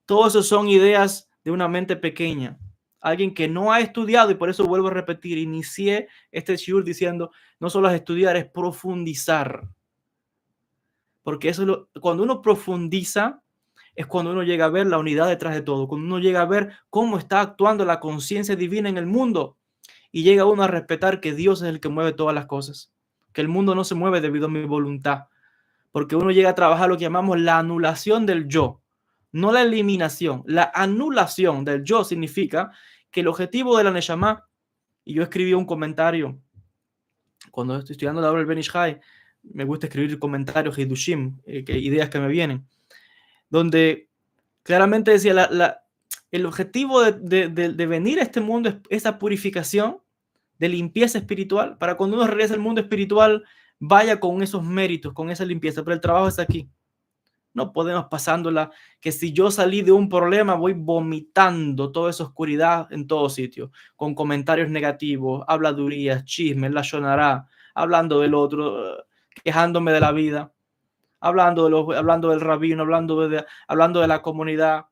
Todo eso son ideas de una mente pequeña. Alguien que no ha estudiado, y por eso vuelvo a repetir, inicié este shiur diciendo, no solo es estudiar, es profundizar. Porque eso cuando uno profundiza, es cuando uno llega a ver la unidad detrás de todo, cuando uno llega a ver cómo está actuando la conciencia divina en el mundo y llega uno a respetar que Dios es el que mueve todas las cosas, que el mundo no se mueve debido a mi voluntad, porque uno llega a trabajar lo que llamamos la anulación del yo, no la eliminación. La anulación del yo significa que el objetivo de la Neshama, y yo escribí un comentario cuando estoy estudiando la obra del Ben Ish Hai, me gusta escribir comentarios, hidushim, ideas que me vienen, donde claramente decía el objetivo de venir a este mundo es esa purificación de limpieza espiritual, para cuando uno regrese al mundo espiritual vaya con esos méritos, con esa limpieza, pero el trabajo es aquí. No podemos pasándola, que si yo salí de un problema voy vomitando toda esa oscuridad en todo sitio, con comentarios negativos, habladurías, chismes, la shonará, hablando del otro, quejándome de la vida, hablando del rabino, hablando de la comunidad,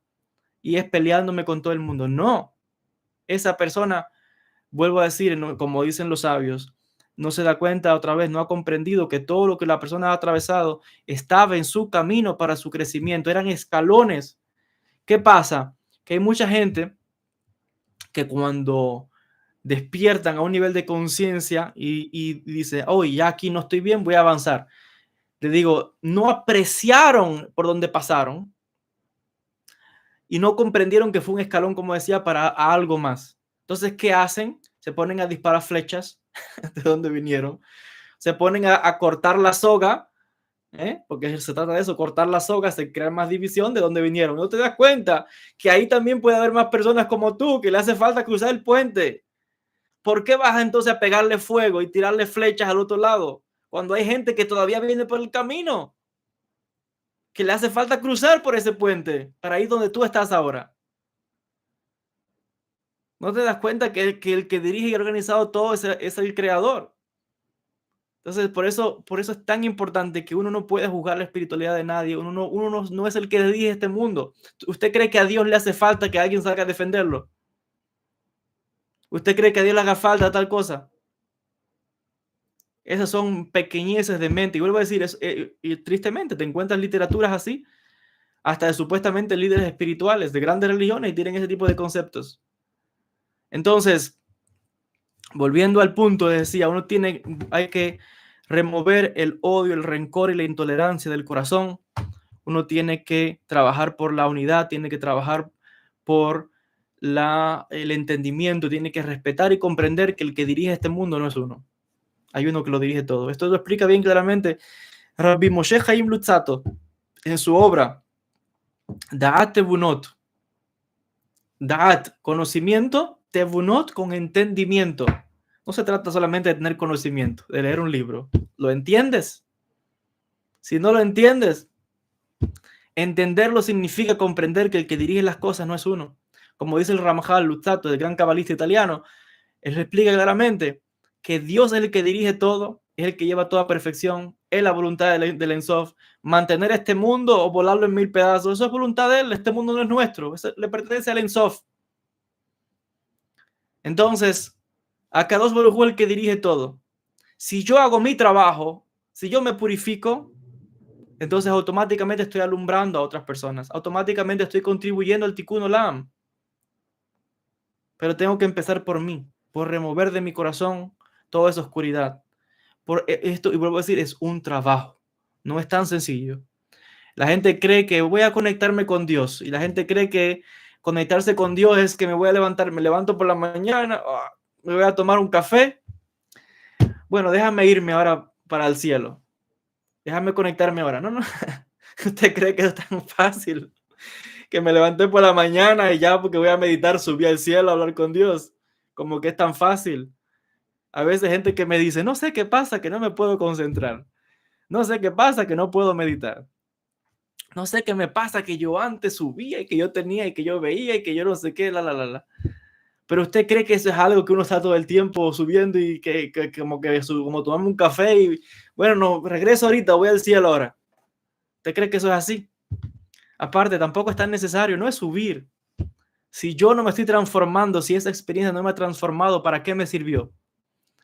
y es peleándome con todo el mundo. No, esa persona, vuelvo a decir, como dicen los sabios, no se da cuenta otra vez, no ha comprendido que todo lo que la persona ha atravesado estaba en su camino para su crecimiento, eran escalones. ¿Qué pasa? Que hay mucha gente que cuando despiertan a un nivel de conciencia y dice, oh, ya aquí no estoy bien, voy a avanzar. Le digo, no apreciaron por dónde pasaron y no comprendieron que fue un escalón, como decía, para algo más. Entonces, ¿qué hacen? Se ponen a disparar flechas de dónde vinieron, se ponen a cortar la soga, porque se trata de eso, cortar la soga, se crea más división de dónde vinieron. No te das cuenta que ahí también puede haber más personas como tú, que le hace falta cruzar el puente. ¿Por qué vas entonces a pegarle fuego y tirarle flechas al otro lado, cuando hay gente que todavía viene por el camino, que le hace falta cruzar por ese puente para ir donde tú estás ahora? ¿No te das cuenta que el que dirige y ha organizado todo es el creador? Entonces, por eso es tan importante que uno no puede juzgar la espiritualidad de nadie. Uno no es el que dirige este mundo. ¿Usted cree que a Dios le hace falta que alguien salga a defenderlo? ¿Usted cree que a Dios le haga falta tal cosa? Esas son pequeñeces de mente. Y vuelvo a decir, y tristemente te encuentras literaturas así, hasta de supuestamente líderes espirituales de grandes religiones y tienen ese tipo de conceptos. Entonces, volviendo al punto, decía, hay que remover el odio, el rencor y la intolerancia del corazón. Uno tiene que trabajar por la unidad, tiene que trabajar por el entendimiento, tiene que respetar y comprender que el que dirige este mundo no es uno. Hay uno que lo dirige todo. Esto lo explica bien claramente Rabbi Moshe Chaim Luzzatto en su obra Da'at Tevunot. Da'at, conocimiento, Tevunot, con entendimiento. No se trata solamente de tener conocimiento, de leer un libro. ¿Lo entiendes? Si no lo entiendes, entenderlo significa comprender que el que dirige las cosas no es uno. Como dice el Ramjal Luzzatto, el gran cabalista italiano, él explica claramente que Dios es el que dirige todo, es el que lleva toda perfección, es la voluntad del Ensof. Mantener este mundo o volarlo en 1000 pedazos, eso es voluntad de él, este mundo no es nuestro, eso le pertenece al Ensof. Entonces, a Kadosh Baruj Hu el que dirige todo. Si yo hago mi trabajo, si yo me purifico, entonces automáticamente estoy alumbrando a otras personas, automáticamente estoy contribuyendo al Tikkun Olam. Pero tengo que empezar por mí, por remover de mi corazón toda esa oscuridad. Por esto, y vuelvo a decir, es un trabajo, no es tan sencillo. La gente cree que voy a conectarme con Dios, y la gente cree que conectarse con Dios es que me voy a levantar, me levanto por la mañana, me voy a tomar un café. Bueno, déjame irme ahora para el cielo. Déjame conectarme ahora. No, no. ¿Usted cree que es tan fácil? Que me levanté por la mañana y ya porque voy a meditar, subí al cielo a hablar con Dios. Como que es tan fácil. A veces gente que me dice, no sé qué pasa, que no me puedo concentrar. No sé qué pasa, que no puedo meditar. No sé qué me pasa, que yo antes subía y que yo tenía y que yo veía y que yo no sé qué, la. Pero usted cree que eso es algo que uno está todo el tiempo subiendo y como tomarme un café y bueno, no, regreso ahorita, voy al cielo ahora. ¿Usted cree que eso es así? Aparte, tampoco es tan necesario, no es subir. Si yo no me estoy transformando, si esa experiencia no me ha transformado, ¿para qué me sirvió?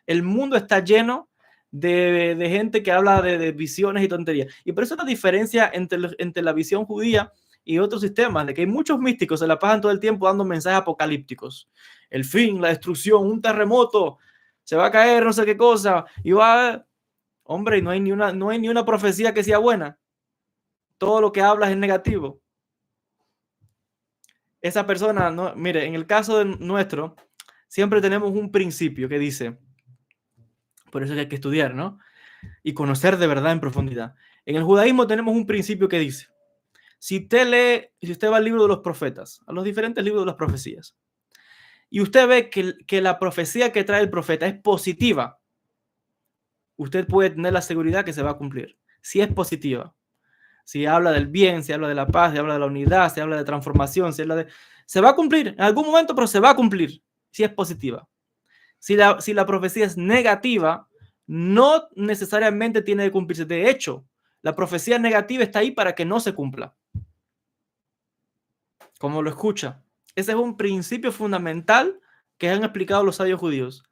El mundo está lleno de gente que habla de visiones y tonterías. Y por eso la diferencia entre la visión judía y otros sistemas, de que hay muchos místicos se la pasan todo el tiempo dando mensajes apocalípticos. El fin, la destrucción, un terremoto, se va a caer no sé qué cosa, y va... Hombre, no hay ni una profecía que sea buena. Todo lo que hablas es negativo. Esa persona, no, mire, en el caso de nuestro, siempre tenemos un principio que dice, por eso que hay que estudiar, ¿no? Y conocer de verdad en profundidad. En el judaísmo tenemos un principio que dice, si usted va al libro de los profetas, a los diferentes libros de las profecías, y usted ve que la profecía que trae el profeta es positiva, usted puede tener la seguridad que se va a cumplir. Si es positiva, si habla del bien, si habla de la paz, si habla de la unidad, si habla de transformación, se va a cumplir en algún momento, pero se va a cumplir si es positiva. Si la profecía es negativa, no necesariamente tiene que cumplirse. De hecho, la profecía negativa está ahí para que no se cumpla. Como lo escucha. Ese es un principio fundamental que han explicado los sabios judíos.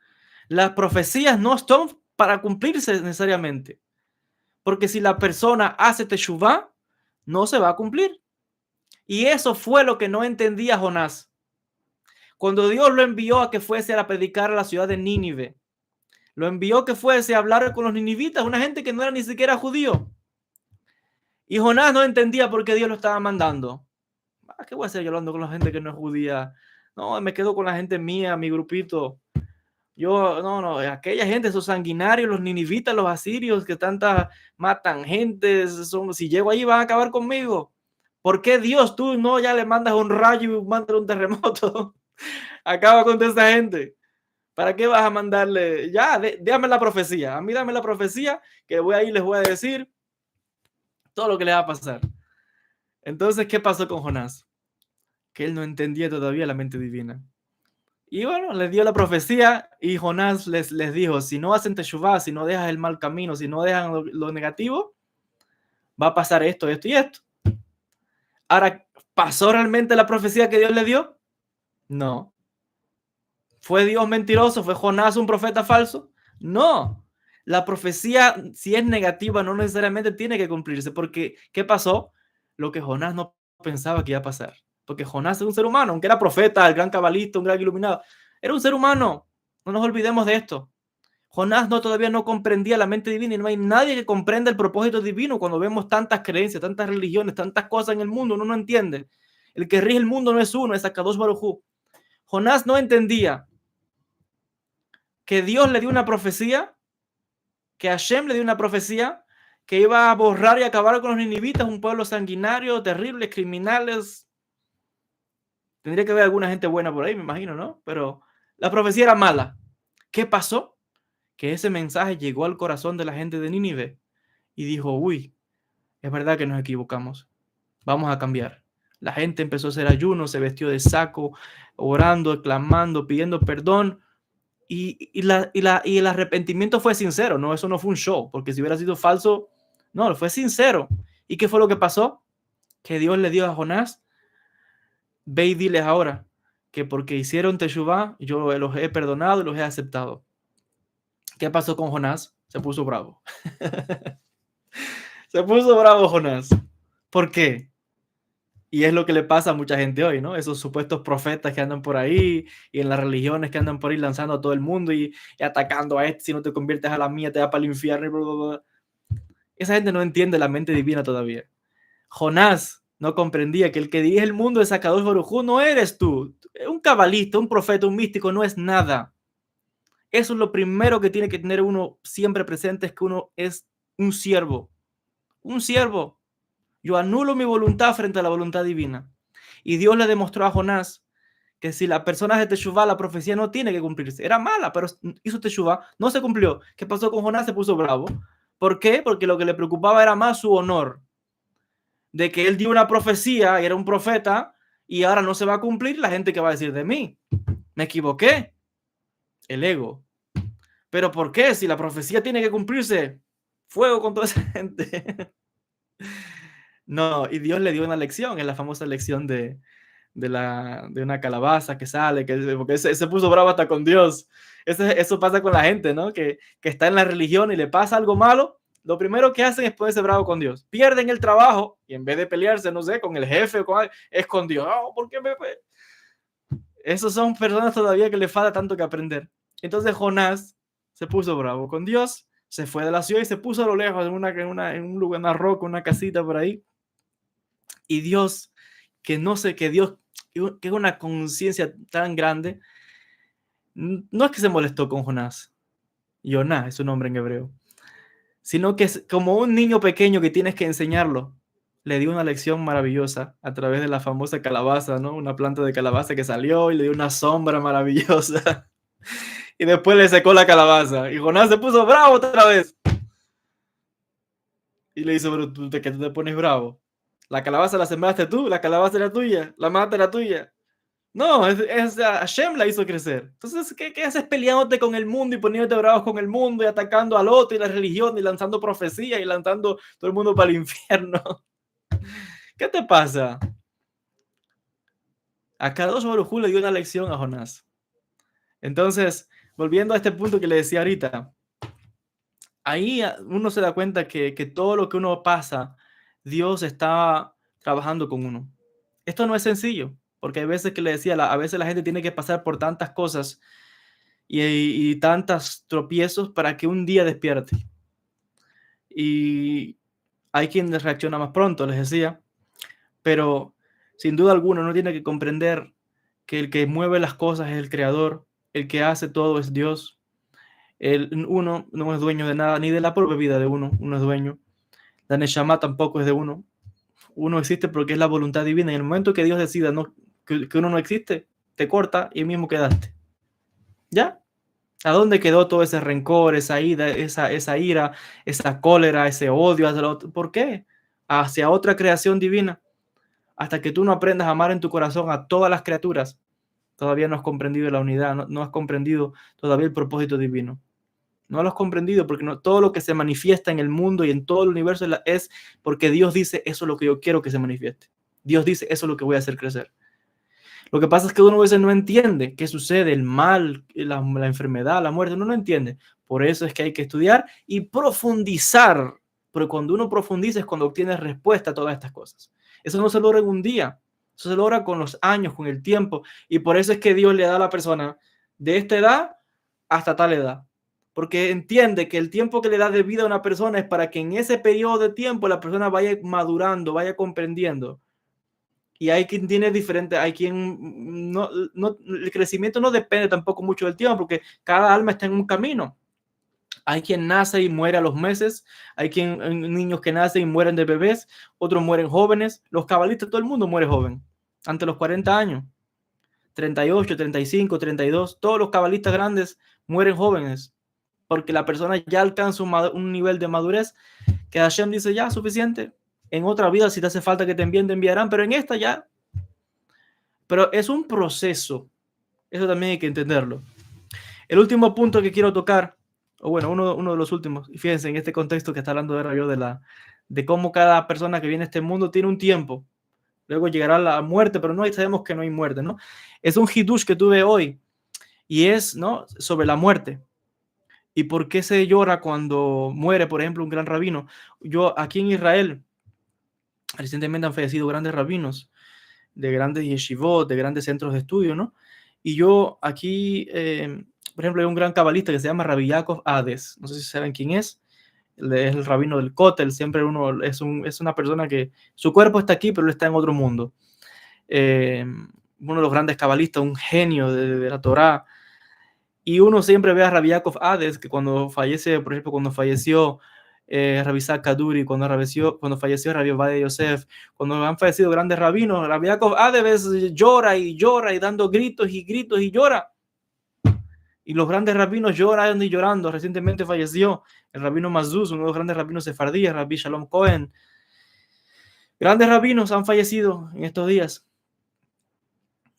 Las profecías no son para cumplirse necesariamente. Porque si la persona hace teshuvá, no se va a cumplir. Y eso fue lo que no entendía Jonás. Cuando Dios lo envió a que fuese a predicar a la ciudad de Nínive, lo envió que fuese a hablar con los ninivitas, una gente que no era ni siquiera judío. Y Jonás no entendía por qué Dios lo estaba mandando. ¿Qué voy a hacer yo hablando con la gente que no es judía? No, me quedo con la gente mía, mi grupito. No, aquella gente, esos sanguinarios, los ninivitas, los asirios, que tantas matan gente, si llego ahí van a acabar conmigo. ¿Por qué Dios, tú no ya le mandas un rayo y mandas un terremoto? Acaba con toda esa gente. ¿Para qué vas a mandarle? Ya, déjame la profecía. A mí dame la profecía que voy ahí, les voy a decir todo lo que le va a pasar. Entonces, ¿qué pasó con Jonás? Que él no entendía todavía la mente divina. Y bueno, les dio la profecía y Jonás les dijo, si no hacen teshuvá, si no dejas el mal camino, si no dejan lo negativo, va a pasar esto, esto y esto. Ahora, ¿pasó realmente la profecía que Dios le dio? No. ¿Fue Dios mentiroso? ¿Fue Jonás un profeta falso? No. La profecía, si es negativa, no necesariamente tiene que cumplirse, porque ¿qué pasó? Lo que Jonás no pensaba que iba a pasar. Porque Jonás es un ser humano, aunque era profeta, el gran cabalista, un gran iluminado, era un ser humano. No nos olvidemos de esto. Jonás todavía no comprendía la mente divina y no hay nadie que comprenda el propósito divino cuando vemos tantas creencias, tantas religiones, tantas cosas en el mundo, uno no entiende. El que rige el mundo no es uno, es Akadosh Baruj Hu. Jonás no entendía que Dios le dio una profecía, que Hashem le dio una profecía que iba a borrar y acabar con los ninivitas, un pueblo sanguinario, terribles, criminales. Tendría que haber alguna gente buena por ahí, me imagino, ¿no? Pero la profecía era mala. ¿Qué pasó? Que ese mensaje llegó al corazón de la gente de Nínive y dijo, uy, es verdad que nos equivocamos, vamos a cambiar. La gente empezó a hacer ayuno, se vestió de saco, orando, clamando, pidiendo perdón. Y el arrepentimiento fue sincero, no, eso no fue un show, porque si hubiera sido falso, no, fue sincero. ¿Y qué fue lo que pasó? Que Dios le dio a Jonás, ve y diles ahora que porque hicieron teshuvá, yo los he perdonado y los he aceptado. ¿Qué pasó con Jonás? Se puso bravo. Se puso bravo Jonás. ¿Por qué? Y es lo que le pasa a mucha gente hoy, ¿no? Esos supuestos profetas que andan por ahí y en las religiones que andan por ahí lanzando a todo el mundo y atacando a este, si no te conviertes a la mía te va para el infierno. Y bla, bla, bla. Esa gente no entiende la mente divina todavía. Jonás no comprendía que el que dirige el mundo es Akadosh Baruj Hu, no eres tú. Un cabalista, un profeta, un místico no es nada. Eso es lo primero que tiene que tener uno siempre presente, es que uno es un siervo. Un siervo. Yo anulo mi voluntad frente a la voluntad divina. Y Dios le demostró a Jonás que si la persona hace teshuvá, la profecía no tiene que cumplirse. Era mala, pero hizo teshuvá, no se cumplió. ¿Qué pasó con Jonás? Se puso bravo. ¿Por qué? Porque lo que le preocupaba era más su honor. De que él dio una profecía y era un profeta y ahora no se va a cumplir, la gente que va a decir de mí. Me equivoqué. El ego. ¿Pero por qué? Si la profecía tiene que cumplirse. Fuego con toda esa gente. No, y Dios le dio una lección, es la famosa lección de una calabaza que sale, porque se puso bravo hasta con Dios. Eso pasa con la gente, ¿no? Que está en la religión y le pasa algo malo, lo primero que hacen es ponerse bravo con Dios. Pierden el trabajo y en vez de pelearse, no sé, con el jefe o con alguien, es con Dios. Oh, ¿por qué me... Esos son personas todavía que le falta tanto que aprender. Entonces Jonás se puso bravo con Dios, se fue de la ciudad y se puso a lo lejos en un lugar, una roca, una casita por ahí. Y Dios, que no sé, que Dios, que es una conciencia tan grande, no es que se molestó con Jonás, Jonás es su nombre en hebreo, sino que es como un niño pequeño que tienes que enseñarlo. Le dio una lección maravillosa a través de la famosa calabaza, ¿no? Una planta de calabaza que salió y le dio una sombra maravillosa. Y después le secó la calabaza. Y Jonás se puso bravo otra vez. Y le dice, pero tú, ¿de qué tú te pones bravo? La calabaza la sembraste tú, la calabaza era tuya, la mata era tuya. No, Hashem la hizo crecer. Entonces, ¿qué haces peleándote con el mundo y poniéndote bravos con el mundo y atacando al otro y la religión y lanzando profecía y lanzando todo el mundo para el infierno? ¿Qué te pasa? A Kadosh Baruj Hu le dio una lección a Jonás. Entonces, volviendo a este punto que le decía ahorita, ahí uno se da cuenta que todo lo que uno pasa, Dios está trabajando con uno. Esto no es sencillo, porque hay veces que le decía, a veces la gente tiene que pasar por tantas cosas y tantos tropiezos para que un día despierte. Y hay quien reacciona más pronto, les decía, pero sin duda alguna uno tiene que comprender que el que mueve las cosas es el creador, el que hace todo es Dios. Uno no es dueño de nada, ni de la propia vida de uno, uno es dueño. La Neshama tampoco es de uno. Uno existe porque es la voluntad divina. Y en el momento que Dios decida que uno no existe, te corta y mismo quedaste. ¿Ya? ¿A dónde quedó todo ese rencor, esa ira, esa cólera, ese odio hacia el otro? ¿Por qué? Hacia otra creación divina. Hasta que tú no aprendas a amar en tu corazón a todas las criaturas, todavía no has comprendido la unidad, no has comprendido todavía el propósito divino. No lo has comprendido porque todo lo que se manifiesta en el mundo y en todo el universo es porque Dios dice, eso es lo que yo quiero que se manifieste. Dios dice, eso es lo que voy a hacer crecer. Lo que pasa es que uno a veces no entiende qué sucede, el mal, la enfermedad, la muerte, uno no entiende. Por eso es que hay que estudiar y profundizar, porque cuando uno profundiza es cuando obtiene respuesta a todas estas cosas. Eso no se logra en un día, eso se logra con los años, con el tiempo, y por eso es que Dios le da a la persona de esta edad hasta tal edad, porque entiende que el tiempo que le da de vida a una persona es para que en ese periodo de tiempo la persona vaya madurando, vaya comprendiendo. Y hay quien tiene diferente, hay quien el crecimiento no depende tampoco mucho del tiempo, porque cada alma está en un camino. Hay quien nace y muere a los meses, hay niños que nacen y mueren de bebés, otros mueren jóvenes. Los cabalistas, todo el mundo muere joven, ante los 40 años, 38, 35, 32. Todos los cabalistas grandes mueren jóvenes, porque la persona ya alcanza un nivel de madurez que Hashem dice ya, suficiente. En otra vida, si te hace falta que te envíen, te enviarán, pero en esta ya. Pero es un proceso. Eso también hay que entenderlo. El último punto que quiero tocar, o bueno, uno de los últimos, y fíjense en este contexto que está hablando de yo de cómo cada persona que viene a este mundo tiene un tiempo. Luego llegará la muerte, pero no sabemos que no hay muerte, ¿no? Es un hidush que tuve hoy y es, ¿no? Sobre la muerte. ¿Y por qué se llora cuando muere, por ejemplo, un gran rabino? Yo aquí en Israel, recientemente han fallecido grandes rabinos de grandes yeshivot, de grandes centros de estudio, ¿no? Y yo aquí, por ejemplo, hay un gran cabalista que se llama Rabbi Yaakov Hades, no sé si saben quién es el rabino del Kotel, siempre es una persona que su cuerpo está aquí, pero él está en otro mundo. Uno de los grandes cabalistas, un genio de la Torá, y uno siempre ve a Rabbi Yaakov Hades, que cuando fallece, por ejemplo, cuando falleció Rabbi Isaac Kaduri, cuando falleció Rabbi Ovadia Yosef, cuando han fallecido grandes rabinos, Rabbi Yaakov Hades llora y llora y dando gritos y gritos y llora. Y los grandes rabinos lloran y llorando. Recientemente falleció el rabino Mazuz, uno de los grandes rabinos sefardíes, Rabbi Shalom Cohen. Grandes rabinos han fallecido en estos días.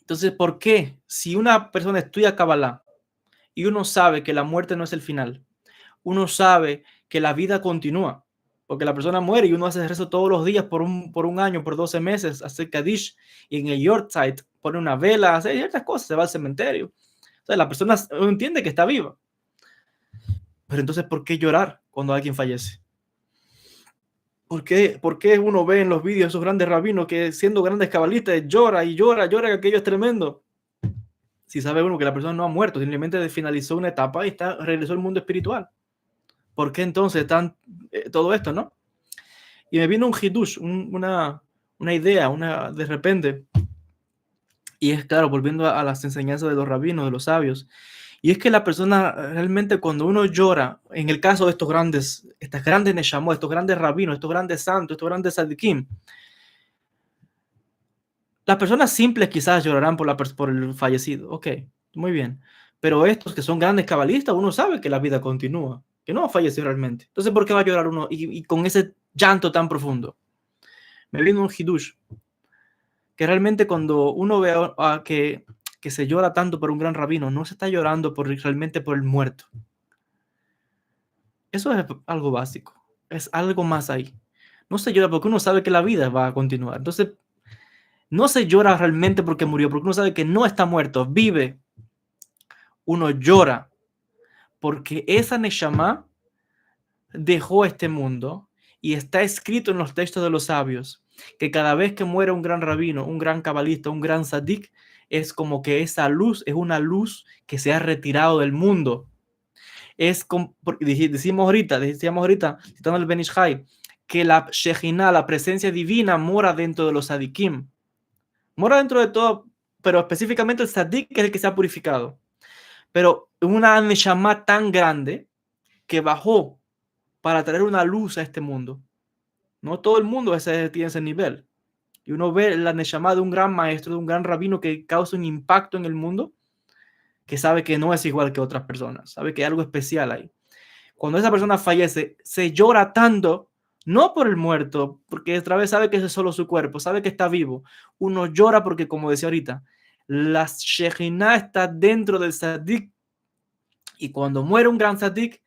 Entonces, ¿por qué? Si una persona estudia Kabbalah y uno sabe que la muerte no es el final, uno sabe que la vida continúa, porque la persona muere y uno hace rezo todos los días por un año, por 12 meses, hace Kaddish y en el Yortzeit pone una vela, hace ciertas cosas, se va al cementerio. O sea, la persona entiende que está viva. Pero entonces, ¿por qué llorar cuando alguien fallece? ¿Por qué uno ve en los vídeos esos grandes rabinos que siendo grandes cabalistas llora y llora, llora, que aquello es tremendo? Si sabe uno que la persona no ha muerto, simplemente finalizó una etapa y regresó al mundo espiritual. ¿Por qué entonces todo esto, no? Y me vino un hidush, una idea, de repente, y es claro, volviendo a las enseñanzas de los rabinos, de los sabios, y es que la persona realmente cuando uno llora, en el caso de estas grandes neshamot, estos grandes rabinos, estos grandes santos, estos grandes sadikim, las personas simples quizás llorarán por el fallecido, ok, muy bien, pero estos que son grandes cabalistas, uno sabe que la vida continúa, que no ha fallecido realmente. Entonces, ¿por qué va a llorar uno y con ese llanto tan profundo? Me vino un hidush, que realmente cuando uno ve que se llora tanto por un gran rabino, no se está llorando realmente por el muerto. Eso es algo básico, es algo más ahí. No se llora porque uno sabe que la vida va a continuar. Entonces, no se llora realmente porque murió, porque uno sabe que no está muerto, vive. Uno llora porque esa Neshama dejó este mundo y está escrito en los textos de los sabios que cada vez que muere un gran rabino, un gran cabalista, un gran sadik, es como que esa luz es una luz que se ha retirado del mundo. Es como, decíamos ahorita, citando el Ben Ish Chai, que la Shejina, la presencia divina, mora dentro de los sadikim. Mora dentro de todo, pero específicamente el sadik es el que se ha purificado. Pero una neshama tan grande que bajó para traer una luz a este mundo. No todo el mundo tiene ese nivel. Y uno ve la neshama de un gran maestro, de un gran rabino que causa un impacto en el mundo, que sabe que no es igual que otras personas, sabe que hay algo especial ahí. Cuando esa persona fallece, se llora tanto, no por el muerto, porque otra vez sabe que ese es solo su cuerpo, sabe que está vivo. Uno llora porque, como decía ahorita, la Shejina está dentro del Sadik, y cuando muere un gran Sadik,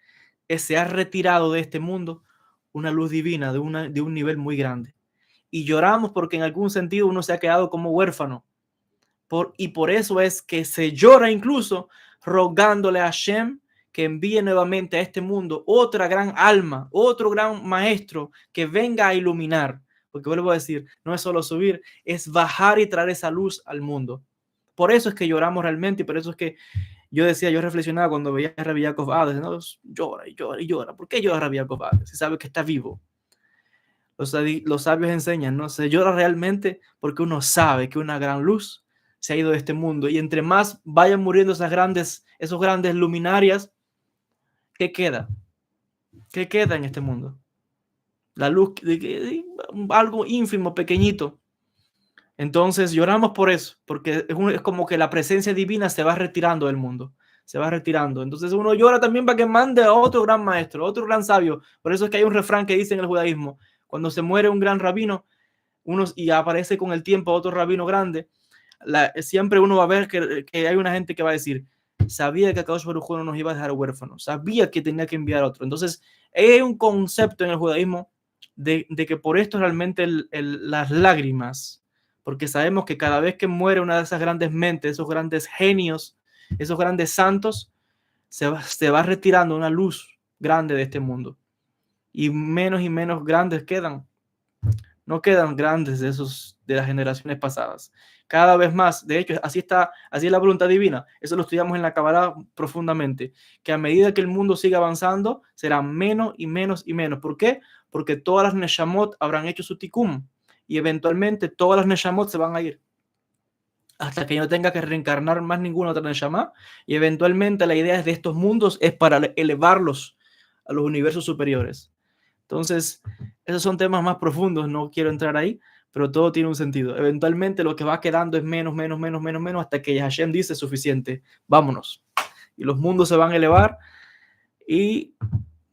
se ha retirado de este mundo una luz divina de un nivel muy grande. Y lloramos porque en algún sentido uno se ha quedado como huérfano. Y por eso es que se llora incluso rogándole a Hashem que envíe nuevamente a este mundo otra gran alma, otro gran maestro que venga a iluminar. Porque vuelvo a decir, no es solo subir, es bajar y traer esa luz al mundo. Por eso es que lloramos realmente y por eso es que yo reflexionaba cuando veía a Rabbi Yaakov Ades, ¿no? Llora y llora y llora. ¿Por qué llora Rabbi Yaakov Ades? Si sabe que está vivo. Los sabios enseñan, ¿no? Se llora realmente porque uno sabe que una gran luz se ha ido de este mundo y entre más vayan muriendo esos grandes luminarias, ¿qué queda? ¿Qué queda en este mundo? La luz, algo ínfimo, pequeñito. Entonces lloramos por eso, porque es como que la presencia divina se va retirando del mundo, se va retirando. Entonces uno llora también para que mande a otro gran maestro, otro gran sabio. Por eso es que hay un refrán que dice en el judaísmo, cuando se muere un gran rabino, y aparece con el tiempo otro rabino grande, siempre uno va a ver que hay una gente que va a decir, sabía que Akadosh Baruj Hu no nos iba a dejar huérfanos, sabía que tenía que enviar a otro. Entonces hay un concepto en el judaísmo de que por esto realmente las lágrimas, porque sabemos que cada vez que muere una de esas grandes mentes, esos grandes genios, esos grandes santos, se va retirando una luz grande de este mundo y menos grandes quedan. No quedan grandes de las generaciones pasadas. Cada vez más, de hecho, así es la voluntad divina. Eso lo estudiamos en la Kabbalah profundamente, que a medida que el mundo siga avanzando, será menos y menos y menos. ¿Por qué? Porque todas las Neshamot habrán hecho su tikkun y eventualmente todas las Neshamot se van a ir hasta que no tenga que reencarnar más ninguna otra Neshama, y eventualmente la idea de estos mundos es para elevarlos a los universos superiores. Entonces, esos son temas más profundos, no quiero entrar ahí, pero todo tiene un sentido. Eventualmente lo que va quedando es menos, hasta que Hashem dice suficiente, vámonos. Y los mundos se van a elevar, y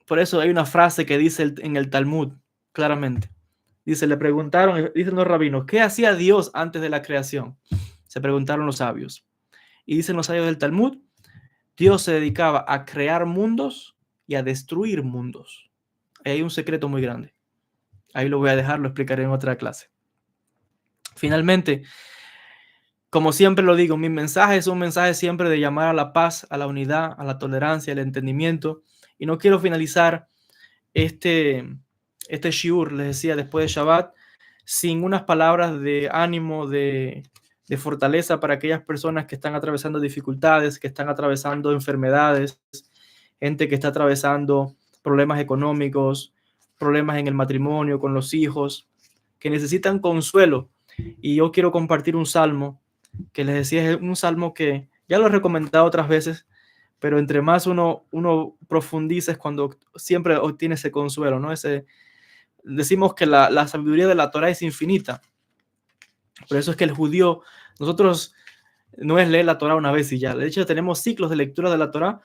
por eso hay una frase que dice en el Talmud, claramente. Dice, le preguntaron, dicen los rabinos, ¿qué hacía Dios antes de la creación? Se preguntaron los sabios. Y dicen los sabios del Talmud, Dios se dedicaba a crear mundos y a destruir mundos. Hay un secreto muy grande. Ahí lo voy a dejar, lo explicaré en otra clase. Finalmente, como siempre lo digo, mi mensaje es un mensaje siempre de llamar a la paz, a la unidad, a la tolerancia, al entendimiento. Y no quiero finalizar este shiur, les decía, después de Shabbat, sin unas palabras de ánimo, de fortaleza para aquellas personas que están atravesando dificultades, que están atravesando enfermedades, gente que está atravesando problemas económicos, problemas en el matrimonio, con los hijos, que necesitan consuelo. Y yo quiero compartir un salmo que les decía, es un salmo que ya lo he recomendado otras veces, pero entre más uno profundiza es cuando siempre obtiene ese consuelo, ¿no? Decimos que la sabiduría de la Torah es infinita. Por eso es que el judío, nosotros no es leer la Torah una vez y ya. De hecho, tenemos ciclos de lectura de la Torah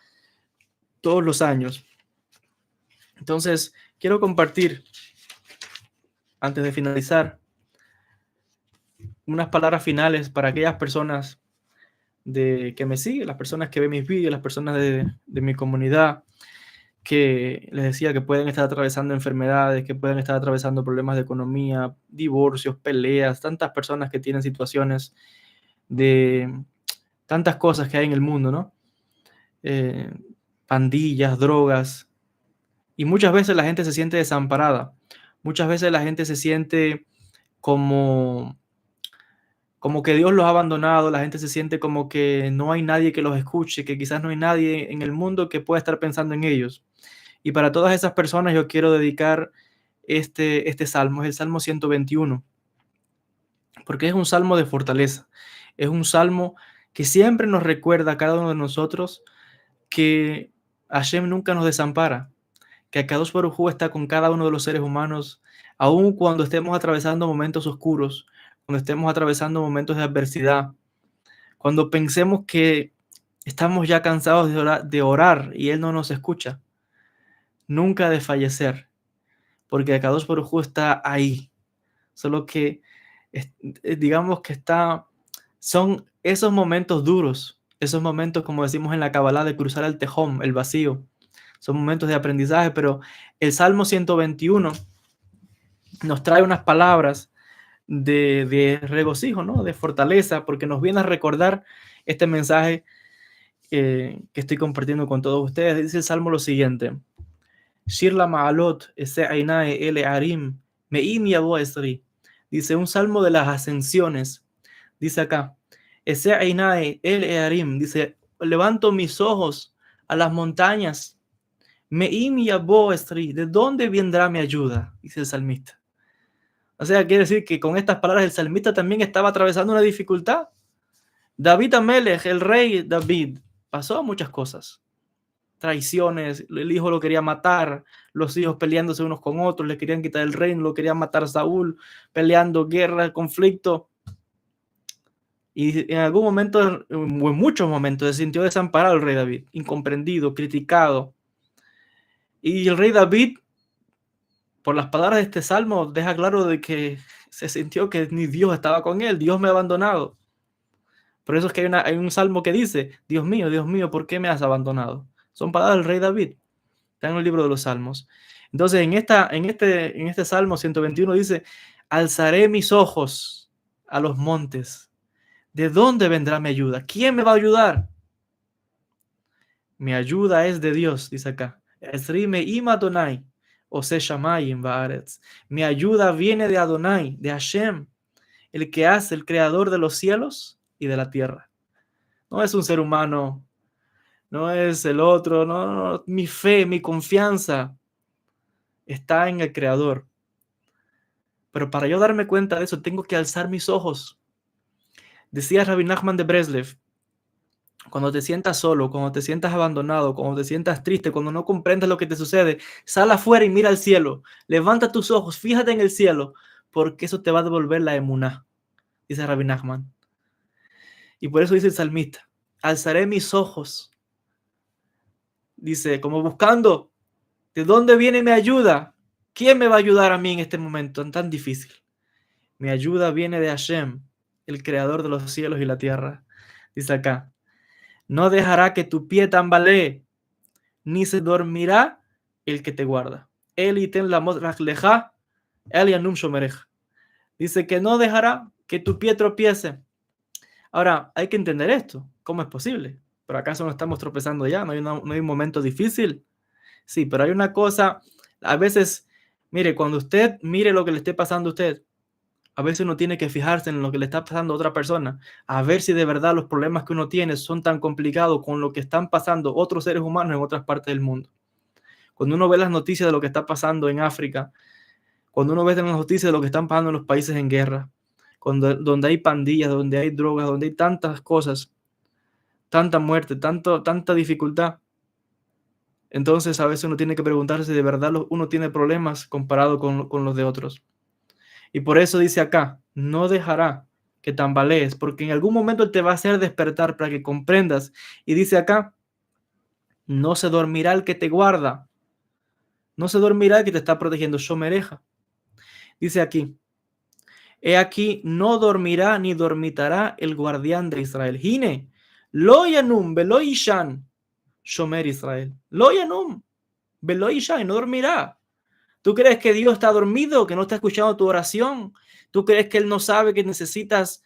todos los años. Entonces, quiero compartir, antes de finalizar, unas palabras finales para aquellas personas que me siguen, las personas que ven mis vídeos, las personas de mi comunidad, que les decía que pueden estar atravesando enfermedades, que pueden estar atravesando problemas de economía, divorcios, peleas, tantas personas que tienen situaciones de tantas cosas que hay en el mundo, ¿no? Pandillas, drogas, y muchas veces la gente se siente desamparada, muchas veces la gente se siente como que Dios los ha abandonado, la gente se siente como que no hay nadie que los escuche, que quizás no hay nadie en el mundo que pueda estar pensando en ellos. Y para todas esas personas yo quiero dedicar este salmo, es el Salmo 121, porque es un salmo de fortaleza, es un salmo que siempre nos recuerda a cada uno de nosotros que Hashem nunca nos desampara, que Akadosh Baruj Hu está con cada uno de los seres humanos, aun cuando estemos atravesando momentos oscuros, cuando estemos atravesando momentos de adversidad, cuando pensemos que estamos ya cansados de orar y Él no nos escucha. Nunca de fallecer, porque Akadosh Baruj Hu está ahí. Solo que digamos que son esos momentos duros, esos momentos, como decimos en la Kabbalah, de cruzar el tejón, el vacío. Son momentos de aprendizaje, pero el Salmo 121 nos trae unas palabras de regocijo, ¿no? De fortaleza, porque nos viene a recordar este mensaje que estoy compartiendo con todos ustedes. Dice el Salmo lo siguiente: Shir la ma'alot, ese ainae ele arim, me'im yavo esri. Dice un salmo de las ascensiones. Dice acá, ese ainae ele arim, dice, levanto mis ojos a las montañas. Me'im yavo esri, ¿de dónde vendrá mi ayuda? Dice el salmista. O sea, quiere decir que con estas palabras el salmista también estaba atravesando una dificultad. David Amelech, el rey David, pasó muchas cosas. Traiciones, el hijo lo quería matar, los hijos peleándose unos con otros, le querían quitar el reino, lo querían matar Saúl, peleando, guerra, conflicto. Y en algún momento, o en muchos momentos, se sintió desamparado el rey David, incomprendido, criticado. Y el rey David, por las palabras de este salmo, deja claro de que se sintió que ni Dios estaba con él, Dios me ha abandonado. Por eso es que hay un salmo que dice, Dios mío, ¿por qué me has abandonado? Son palabras del rey David. Está en el libro de los Salmos. Entonces, en este Salmo 121 dice, alzaré mis ojos a los montes. ¿De dónde vendrá mi ayuda? ¿Quién me va a ayudar? Mi ayuda es de Dios, dice acá. Esrime ima Adonai, o se shamayim baaretz. Mi ayuda viene de Adonai, de Hashem, el que hace, el creador de los cielos y de la tierra. No es un ser humano, no es el otro, no, mi fe, mi confianza está en el Creador. Pero para yo darme cuenta de eso, tengo que alzar mis ojos. Decía Rabbi Nachman de Breslev, cuando te sientas solo, cuando te sientas abandonado, cuando te sientas triste, cuando no comprendes lo que te sucede, sal afuera y mira al cielo. Levanta tus ojos, fíjate en el cielo, porque eso te va a devolver la emuná, dice Rabbi Nachman. Y por eso dice el salmista, alzaré mis ojos. Dice, como buscando, ¿de dónde viene mi ayuda? ¿Quién me va a ayudar a mí en este momento tan difícil? Mi ayuda viene de Hashem, el creador de los cielos y la tierra. Dice acá, no dejará que tu pie tambalee, ni se dormirá el que te guarda. Él iten la rajleja, él yanum shomereja. Dice que no dejará que tu pie tropiece. Ahora, hay que entender esto. ¿Cómo es posible? ¿Pero acaso no estamos tropezando ya? ¿No hay un momento difícil? Sí, pero hay una cosa, a veces, mire, cuando usted mire lo que le esté pasando a usted, a veces uno tiene que fijarse en lo que le está pasando a otra persona, a ver si de verdad los problemas que uno tiene son tan complicados con lo que están pasando otros seres humanos en otras partes del mundo. Cuando uno ve las noticias de lo que está pasando en África, cuando uno ve las noticias de lo que están pasando en los países en guerra, donde hay pandillas, donde hay drogas, donde hay tantas cosas, tanta muerte, tanta dificultad, entonces a veces uno tiene que preguntarse si de verdad uno tiene problemas comparado con los de otros. Y por eso dice acá, no dejará que tambalees, porque en algún momento Él te va a hacer despertar para que comprendas. Y dice acá, no se dormirá el que te guarda, no se dormirá el que te está protegiendo, shomereja. Dice aquí, he aquí, no dormirá ni dormitará el guardián de Israel. Hine, lo yanum, velo ishan, shomer Israel. Lo yanum, velo ishan, no dormirá. ¿Tú crees que Dios está dormido, que no está escuchando tu oración? ¿Tú crees que Él no sabe que necesitas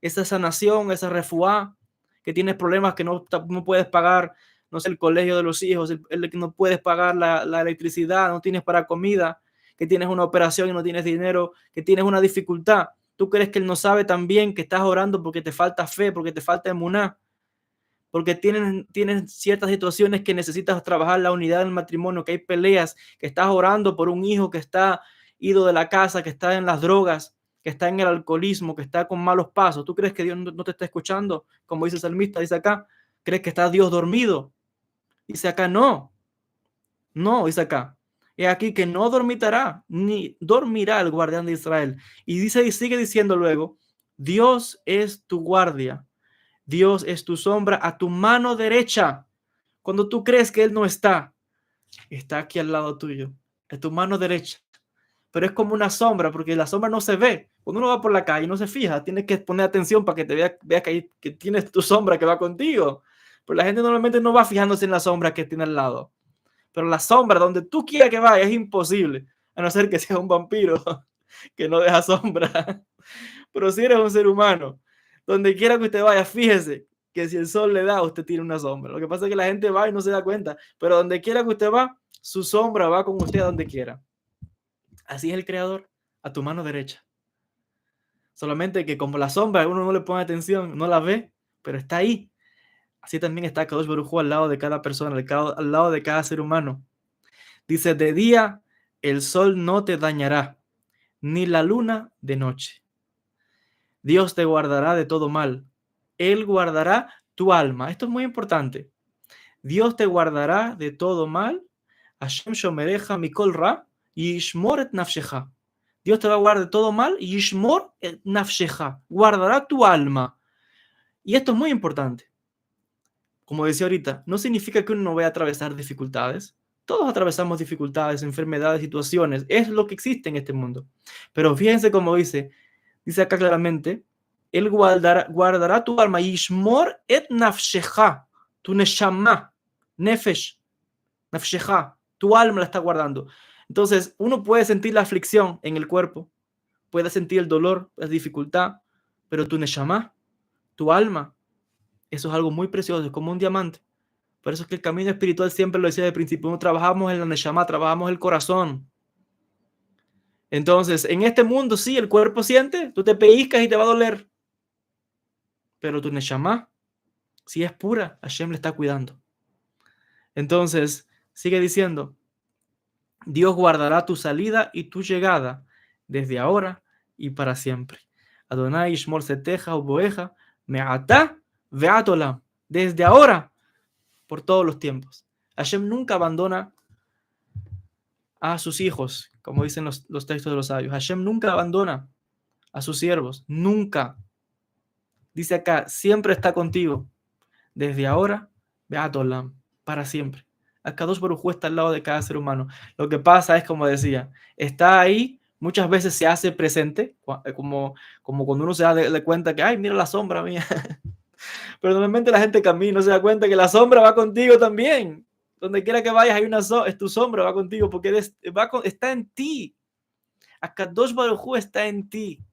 esa sanación, esa refuá, que tienes problemas que no puedes pagar, no sé, el colegio de los hijos, que no puedes pagar la electricidad, no tienes para comida, que tienes una operación y no tienes dinero, que tienes una dificultad? ¿Tú crees que Él no sabe también que estás orando porque te falta fe, porque te falta emuná, porque tienes ciertas situaciones que necesitas trabajar la unidad del matrimonio, que hay peleas, que estás orando por un hijo que está ido de la casa, que está en las drogas, que está en el alcoholismo, que está con malos pasos? ¿Tú crees que Dios no te está escuchando? Como dice el salmista, dice acá, ¿crees que está Dios dormido? Dice acá, no, dice acá. He aquí que no dormitará, ni dormirá el guardián de Israel. Y dice y sigue diciendo luego, Dios es tu guardia. Dios es tu sombra a tu mano derecha. Cuando tú crees que Él no está aquí al lado tuyo, a tu mano derecha. Pero es como una sombra, porque la sombra no se ve. Cuando uno va por la calle y no se fija, tienes que poner atención para que te vea que tienes tu sombra que va contigo. Pero la gente normalmente no va fijándose en la sombra que tiene al lado. Pero la sombra, donde tú quieras que vaya, es imposible, a no ser que sea un vampiro que no deja sombra. Pero si eres un ser humano, donde quiera que usted vaya, fíjese que si el sol le da, usted tiene una sombra. Lo que pasa es que la gente va y no se da cuenta, pero donde quiera que usted va, su sombra va con usted a donde quiera. Así es el Creador, a tu mano derecha. Solamente que como la sombra uno no le pone atención, no la ve, pero está ahí. Así también está Kadosh Baruj Hu al lado de cada persona, al lado de cada ser humano. Dice, de día el sol no te dañará, ni la luna de noche. Dios te guardará de todo mal. Él guardará tu alma. Esto es muy importante. Dios te guardará de todo mal. Hashem shomereja mikol ra yishmor et nafsheja. Dios te va a guardar de todo mal. Yishmor et nafsheja. Guardará tu alma. Y esto es muy importante. Como decía ahorita, no significa que uno no vaya a atravesar dificultades. Todos atravesamos dificultades, enfermedades, situaciones. Es lo que existe en este mundo. Pero fíjense cómo dice acá claramente, Él guardará tu alma. Yishmor et nafsheja. Tu neshama. Nefesh. Nafsheja. Tu alma la está guardando. Entonces, uno puede sentir la aflicción en el cuerpo. Puede sentir el dolor, la dificultad. Pero tu neshama, tu alma, eso es algo muy precioso, es como un diamante. Por eso es que el camino espiritual, siempre lo decía de principio, no trabajamos en la neshama, trabajamos el corazón. Entonces, en este mundo, sí, el cuerpo siente, tú te pellizcas y te va a doler. Pero tu neshama, si es pura, Hashem le está cuidando. Entonces, sigue diciendo, Dios guardará tu salida y tu llegada desde ahora y para siempre. Adonai Ishmor Seteja Uboeja Me'atá Ve'at Olam. Desde ahora, por todos los tiempos. Hashem nunca abandona a sus hijos, como dicen los textos de los sabios. Hashem nunca abandona a sus siervos, nunca. Dice acá, siempre está contigo, desde ahora, Beat Olam, para siempre. Akadosh Baruj Hu está al lado de cada ser humano. Lo que pasa es, como decía, está ahí muchas veces se hace presente, como cuando uno se da de cuenta que, ay, mira la sombra mía. Pero normalmente la gente camina, no se da cuenta que la sombra va contigo también. Donde quiera que vayas, hay es tu sombra, va contigo, porque está en ti. Akadosh Baruj Hu está en ti.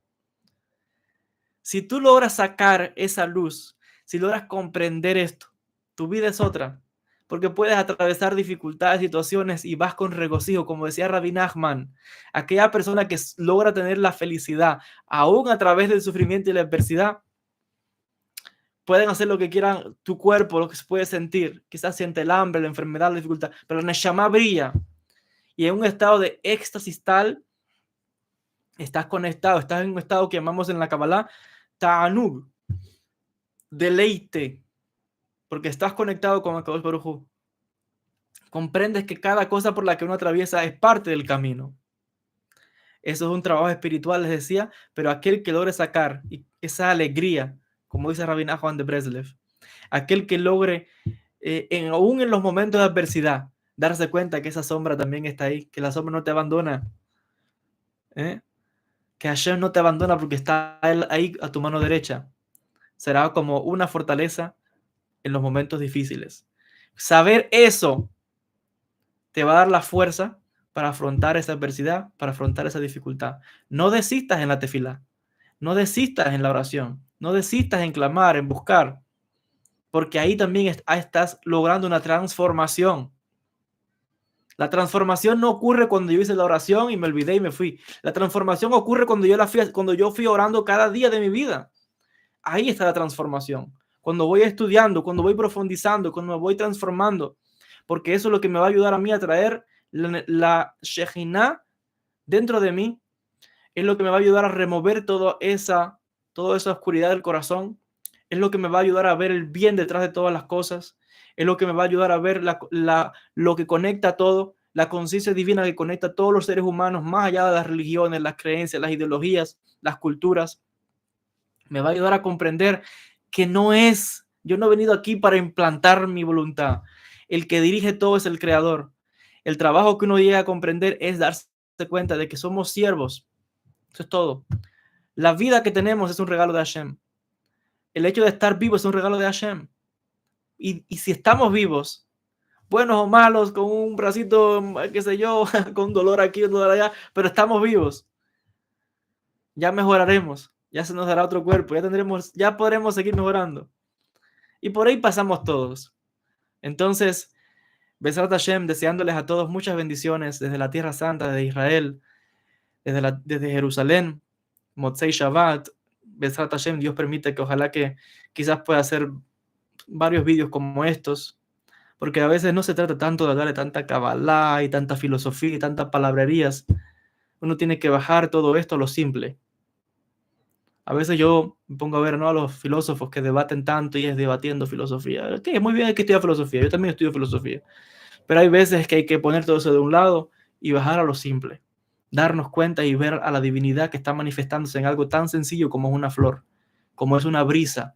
Si tú logras sacar esa luz, si logras comprender esto, tu vida es otra. Porque puedes atravesar dificultades, situaciones y vas con regocijo, como decía Rabbi Nachman, aquella persona que logra tener la felicidad, aún a través del sufrimiento y la adversidad. Pueden hacer lo que quieran, tu cuerpo, lo que se puede sentir. Quizás siente el hambre, la enfermedad, la dificultad, pero la Neshama brilla. Y en un estado de éxtasis tal, estás conectado, estás en un estado que llamamos en la Kabbalah Ta'anug, deleite, porque estás conectado con Akadosh Baruj Hu. Comprendes que cada cosa por la que uno atraviesa es parte del camino. Eso es un trabajo espiritual, les decía, pero aquel que logre sacar esa alegría, como dice Rabbi Nachman de Breslev, aquel que logre, aún en los momentos de adversidad, darse cuenta que esa sombra también está ahí, que la sombra no te abandona, que Hashem no te abandona porque está él ahí a tu mano derecha. Será como una fortaleza en los momentos difíciles. Saber eso te va a dar la fuerza para afrontar esa adversidad, para afrontar esa dificultad. No desistas en la tefilá, no desistas en la oración, no desistas en clamar, en buscar, porque ahí también estás logrando una transformación. La transformación no ocurre cuando yo hice la oración y me olvidé y me fui. La transformación ocurre cuando yo fui orando cada día de mi vida. Ahí está la transformación. Cuando voy estudiando, cuando voy profundizando, cuando me voy transformando, porque eso es lo que me va a ayudar a mí a traer la Shejinah dentro de mí, es lo que me va a ayudar a remover toda esa oscuridad del corazón, es lo que me va a ayudar a ver el bien detrás de todas las cosas, es lo que me va a ayudar a ver lo que conecta todo, la conciencia divina que conecta a todos los seres humanos, más allá de las religiones, las creencias, las ideologías, las culturas. Me va a ayudar a comprender que yo no he venido aquí para implantar mi voluntad. El que dirige todo es el Creador. El trabajo que uno llega a comprender es darse cuenta de que somos siervos. Eso es todo. La vida que tenemos es un regalo de Hashem. El hecho de estar vivo es un regalo de Hashem. Y si estamos vivos, buenos o malos, con un bracito, qué sé yo, con dolor aquí, dolor allá, pero estamos vivos. Ya mejoraremos. Ya se nos dará otro cuerpo. Ya podremos seguir mejorando. Y por ahí pasamos todos. Entonces, Besrat Hashem, deseándoles a todos muchas bendiciones desde la Tierra Santa, desde Israel, desde Jerusalén, Motzei Shabbat, Besrat Hashem, Dios permite que ojalá que quizás pueda hacer varios vídeos como estos, porque a veces no se trata tanto de darle tanta Kabbalah y tanta filosofía y tantas palabrerías. Uno tiene que bajar todo esto a lo simple. A veces yo me pongo a ver, ¿no?, a los filósofos que debaten tanto y es debatiendo filosofía. Okay, es muy bien que estudiar filosofía, yo también estudio filosofía. Pero hay veces que hay que poner todo eso de un lado y bajar a lo simple. Darnos cuenta y ver a la divinidad que está manifestándose en algo tan sencillo como es una flor, como es una brisa,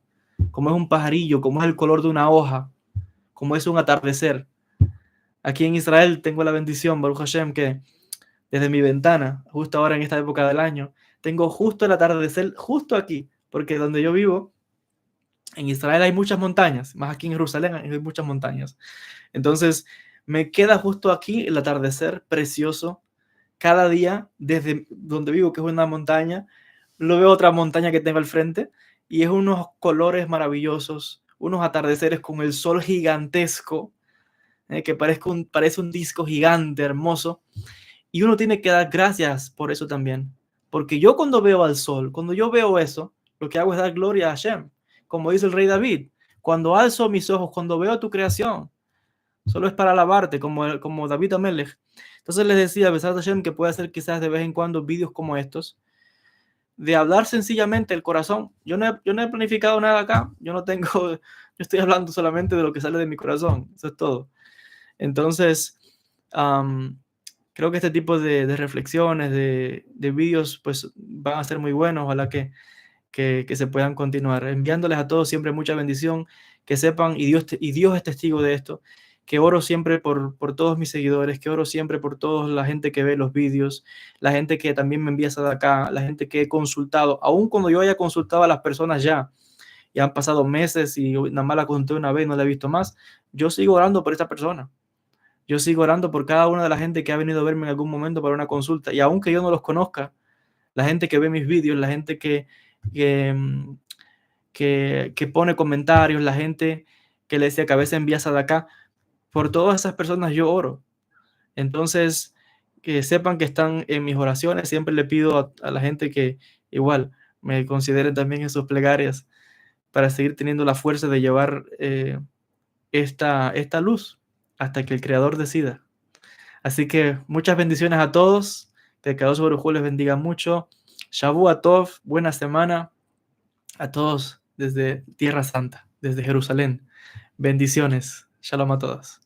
como es un pajarillo, como es el color de una hoja, como es un atardecer. Aquí en Israel tengo la bendición, Baruch Hashem, que desde mi ventana, justo ahora en esta época del año, tengo justo el atardecer, justo aquí, porque donde yo vivo, en Israel hay muchas montañas, más aquí en Jerusalén hay muchas montañas. Entonces, me queda justo aquí el atardecer precioso. Cada día, desde donde vivo, que es una montaña, lo veo otra montaña que tengo al frente, y es unos colores maravillosos, unos atardeceres con el sol gigantesco, que parece un disco gigante, hermoso. Y uno tiene que dar gracias por eso también. Porque yo cuando veo al sol, cuando yo veo eso, lo que hago es dar gloria a Hashem. Como dice el rey David, cuando alzo mis ojos, cuando veo tu creación, solo es para alabarte, como David Amelech. Entonces les decía a Besat Hashem que puede hacer quizás de vez en cuando vídeos como estos, de hablar sencillamente el corazón. Yo no he planificado nada acá, yo estoy hablando solamente de lo que sale de mi corazón, eso es todo. Entonces, creo que este tipo de reflexiones, de vídeos, pues van a ser muy buenos. Ojalá que se puedan continuar. Enviándoles a todos siempre mucha bendición, que sepan, y Dios es testigo de esto, que oro siempre por todos mis seguidores, que oro siempre por toda la gente que ve los vídeos, la gente que también me envía acá, la gente que he consultado, aun cuando yo haya consultado a las personas y han pasado meses y nada más la consulté una vez, no la he visto más, yo sigo orando por esta persona. Yo sigo orando por cada una de la gente que ha venido a verme en algún momento para una consulta. Y aunque yo no los conozca, la gente que ve mis vídeos, la gente que, mm, que pone comentarios, la gente que le decía que a veces envía de acá, por todas esas personas yo oro. Entonces, que sepan que están en mis oraciones. Siempre le pido a la gente que igual me consideren también en sus plegarias para seguir teniendo la fuerza de llevar esta luz hasta que el Creador decida. Así que muchas bendiciones a todos. Que Kadosh Baruj Hu les bendiga mucho. Shabu Tov, buena semana a todos desde Tierra Santa, desde Jerusalén. Bendiciones. Shalom a todos.